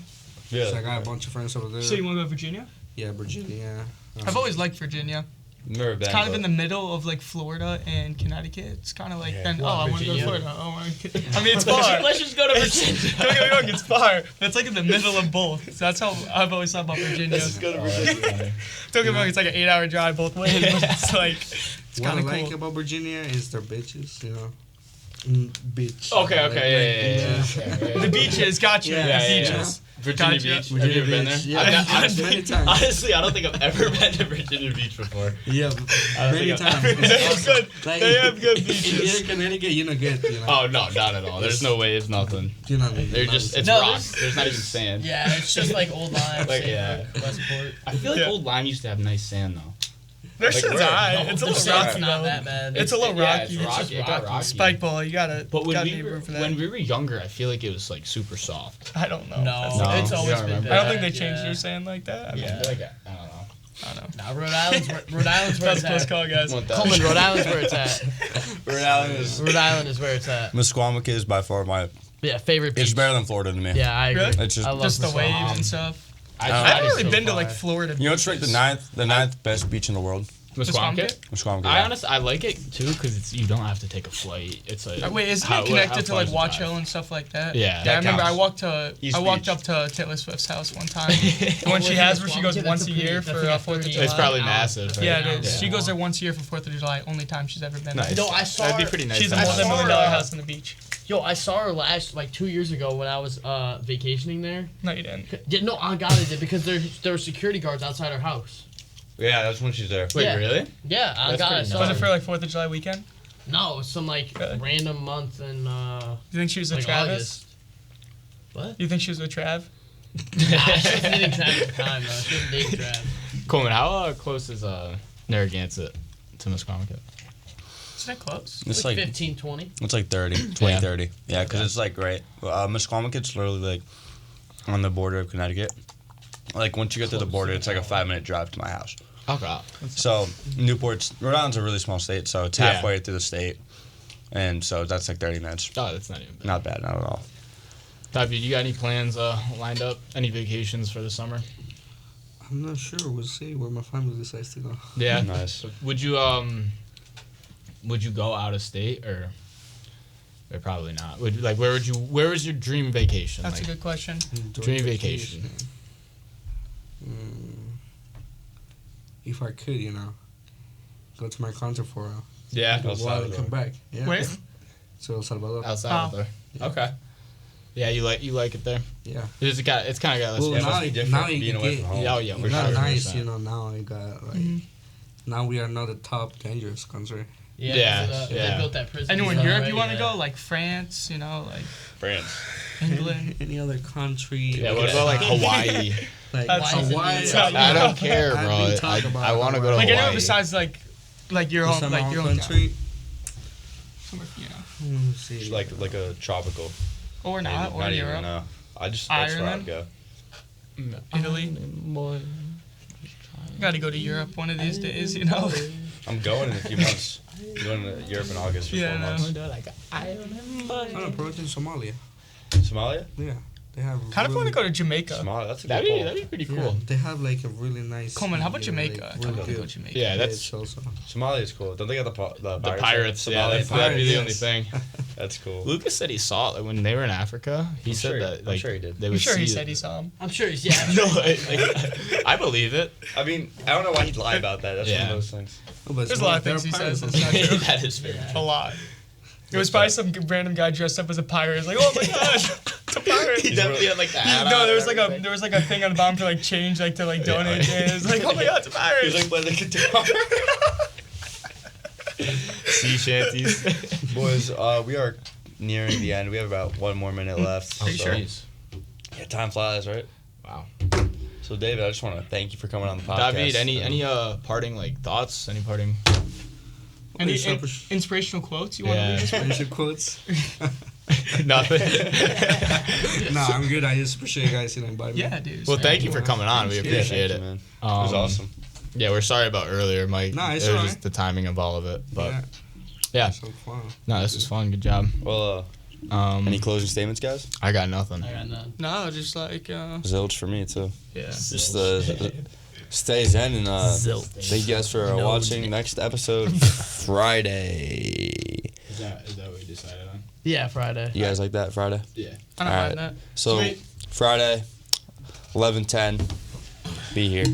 Yeah. So I got a bunch of friends over there. So you want to go to Virginia? Yeah, Virginia. I've always liked Virginia. Never been. It's kind of but- in the middle of like Florida and Connecticut. It's kind of like then. What, I want to go to Virginia? Florida. I mean, it's far. Let's just go to Virginia. Don't get me wrong, it's far. But it's like in the middle of both. So that's how I've always thought about Virginia. go to Virginia. Don't get me wrong, it's like an 8-hour drive both ways. But it's like it's What I kind of like cool. about Virginia is their bitches, you know. Bitch. Okay, yeah. The beaches, got you. Yeah, the yeah, beaches. Virginia Gotcha. Beach. Have you ever been there? Yeah, I've many not- times. honestly, I don't think I've ever been to Virginia Beach before. Yeah, many think times. I've- It's They have awesome. good. Like, They have good in beaches. here in Connecticut, you don't get, you know. Oh no, not at all. There's no waves, nothing. You know, They're just it's No, rocks. There's not even sand. Yeah, it's just like old lines. Like, yeah. Westport. I feel like Yeah. Old Lyme used to have nice sand though. Their Like, shit's where? alright. It's a The little sand's rocky not though. that bad. It's a little yeah, rocky. it's rocky. just It got rocky. Spike ball. You gotta. But when gotta we need were room for that. when we were younger, I feel like it was like super soft. I don't know. No, No, it's you always don't been remember? bad. I don't think they changed yeah. their sand like that. I mean, I feel like I don't know. I don't know. Nah, Rhode Island's where That's it's close at. call, guys. Coleman, Rhode Island's where it's at. Rhode Island is. Rhode Island is where it's at. Musqueamish is by far my. Favorite beach. It's better than Florida to me. Yeah, I agree. Really? It's just. I love Just the Musqueam. waves and stuff. I I tried haven't it really so been to like far. Florida. You know, it's like the ninth best beach in the world. Musqueamish. Musqueamish. I honestly I like it too because you don't have to take a flight. It's like Wait, isn't how- it connected how to far like is the Watch drive? Hill and stuff like that? Yeah. Yeah, I That remember I counts. walked Beach. up to Taylor Swift's house one time. The one she has where she goes once a year for 4th of July. It's probably massive. Right? Yeah, it is. Yeah. She goes there once a year for 4th of July. Only time she's ever been Nice. there. No, I saw That'd be her- pretty nice. She's a to more have. than $1 million saw her, house on the beach. Yo, I saw her like 2 years ago when I was vacationing there. No, you didn't. Yeah, no, I got it because there were security guards outside her house. Yeah, that's when she's there. Wait, Yeah. really? Yeah, I That's got pretty it. nice. So Was it for like 4th of July weekend? no, it's some like Really? random month in You think she was with like Travis? August. What? You think she was with Trav? Nah, she wasn't dating Trav at the time though. She wasn't dating Trav. Coleman, how close is Narragansett to Musqueamish? Isn't that close? It's Like like 15, 20. it's like 20, Yeah. 30. Yeah, because Okay. it's like right. Musqueamish literally like on the border of Connecticut. Like once you get to the border, it's like a 5-minute drive to my house. Okay. So Rhode Island's a really small state, so it's Yeah. halfway through the state, and so that's like 30 minutes. Oh, that's not even bad. Not bad, not at all. David, you got any plans lined up? Any vacations for the summer? I'm not sure. We'll see where my family decides to go. Yeah. Nice. Would you go out of state or probably not? Where was your dream vacation? That's like, a good question. Dream vacation. If I could, you know, go to my country for Yeah. a while and come back. Yeah. Where? To El Salvador. El Salvador. Okay. Yeah, you like it there? Yeah. It's kind of got. Well, it must now, be different now being you away get, from home. Yeah, oh, yeah, it's for not sure, nice, 100%. you know. Now I got like, now we are not the top dangerous country. Yeah, 'cause yeah. They built that prison. Anywhere in stuff, Europe right? you want to Yeah. go? Like France, you know, like France. England. Any other country? Yeah. What about like Hawaii? Like That's Hawaii? It's not I Europe. don't care, I've bro. been talking about I want to go to Like Hawaii. anywhere besides like your home, Besides like my your own home country. Somewhere, you know, Let me see. Just like a tropical. or not, or not even Europe, no. That's where I'd Ireland? go. Italy. Got to go to Europe one of these days, you know. I'm going in a few months. I'm going to Europe in August for Yeah, 4 no. months. I'm approaching Somalia. Somalia? Yeah. They have Kind of want to go to Jamaica. Somalia, that's a good That'd poll. be pretty Yeah, cool. they have like a really nice. Coleman, how about city, Jamaica? Like, I really want to go good. Jamaica. Yeah, It's that's also. Somalia is cool. Don't they got the the pirates. Yeah, Somalia that'd be the Yes. only thing. That's cool. Lucas said he saw it when they were in Africa. He I'm said sure- that I'm like sure he did. they I'm would sure he see said it. he saw him. I'm sure he's yeah. No, I believe it. I mean, I don't know why he'd lie about that. That's one Yeah. of those things. Oh, but There's a lot of they're things he pirates says also. that's not true. That is very A lot. It was probably some random guy dressed up as a pirate. He's like, oh my gosh, it's a pirate. He definitely had like the hat No, on there was and like everything. a thing on the bottom for like change, like to like donate. And it was like, oh my god, it's a pirate. He's like playing the guitar. sea shanties. Boys, we are nearing the end. We have about 1 more minute left. Oh, so- jeez. Yeah, time flies, right? Wow. So, David, I just want to thank you for coming on the podcast. David, any parting like thoughts? Any parting? Any It's not for- inspirational quotes you want to Yeah. leave us with? Friendship quotes. Nothing. Nah, I'm good. I just appreciate you guys inviting me. Yeah, dude. Well, thank you for coming on. We Yeah, appreciate thank it. you, man. It was awesome. Yeah, we're sorry about earlier, Mike. Nah, it's it was alright. just the timing of all of it. But Yeah. yeah, So fun. no, this was fun. Good job. Well, any closing statements, guys? I got nothing. I got none. No, just like Zilch for me, too. yeah. Just stay zen and Zilch. thank you guys for No watching. dick. Next episode, Friday. Is that what we decided on? Yeah, Friday. You guys like that, Friday? Yeah. I don't Alright. mind that. So, Sweet. Friday, 11:10. Be here.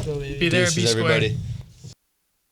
Go, baby. Be there, Deuces, be square. everybody.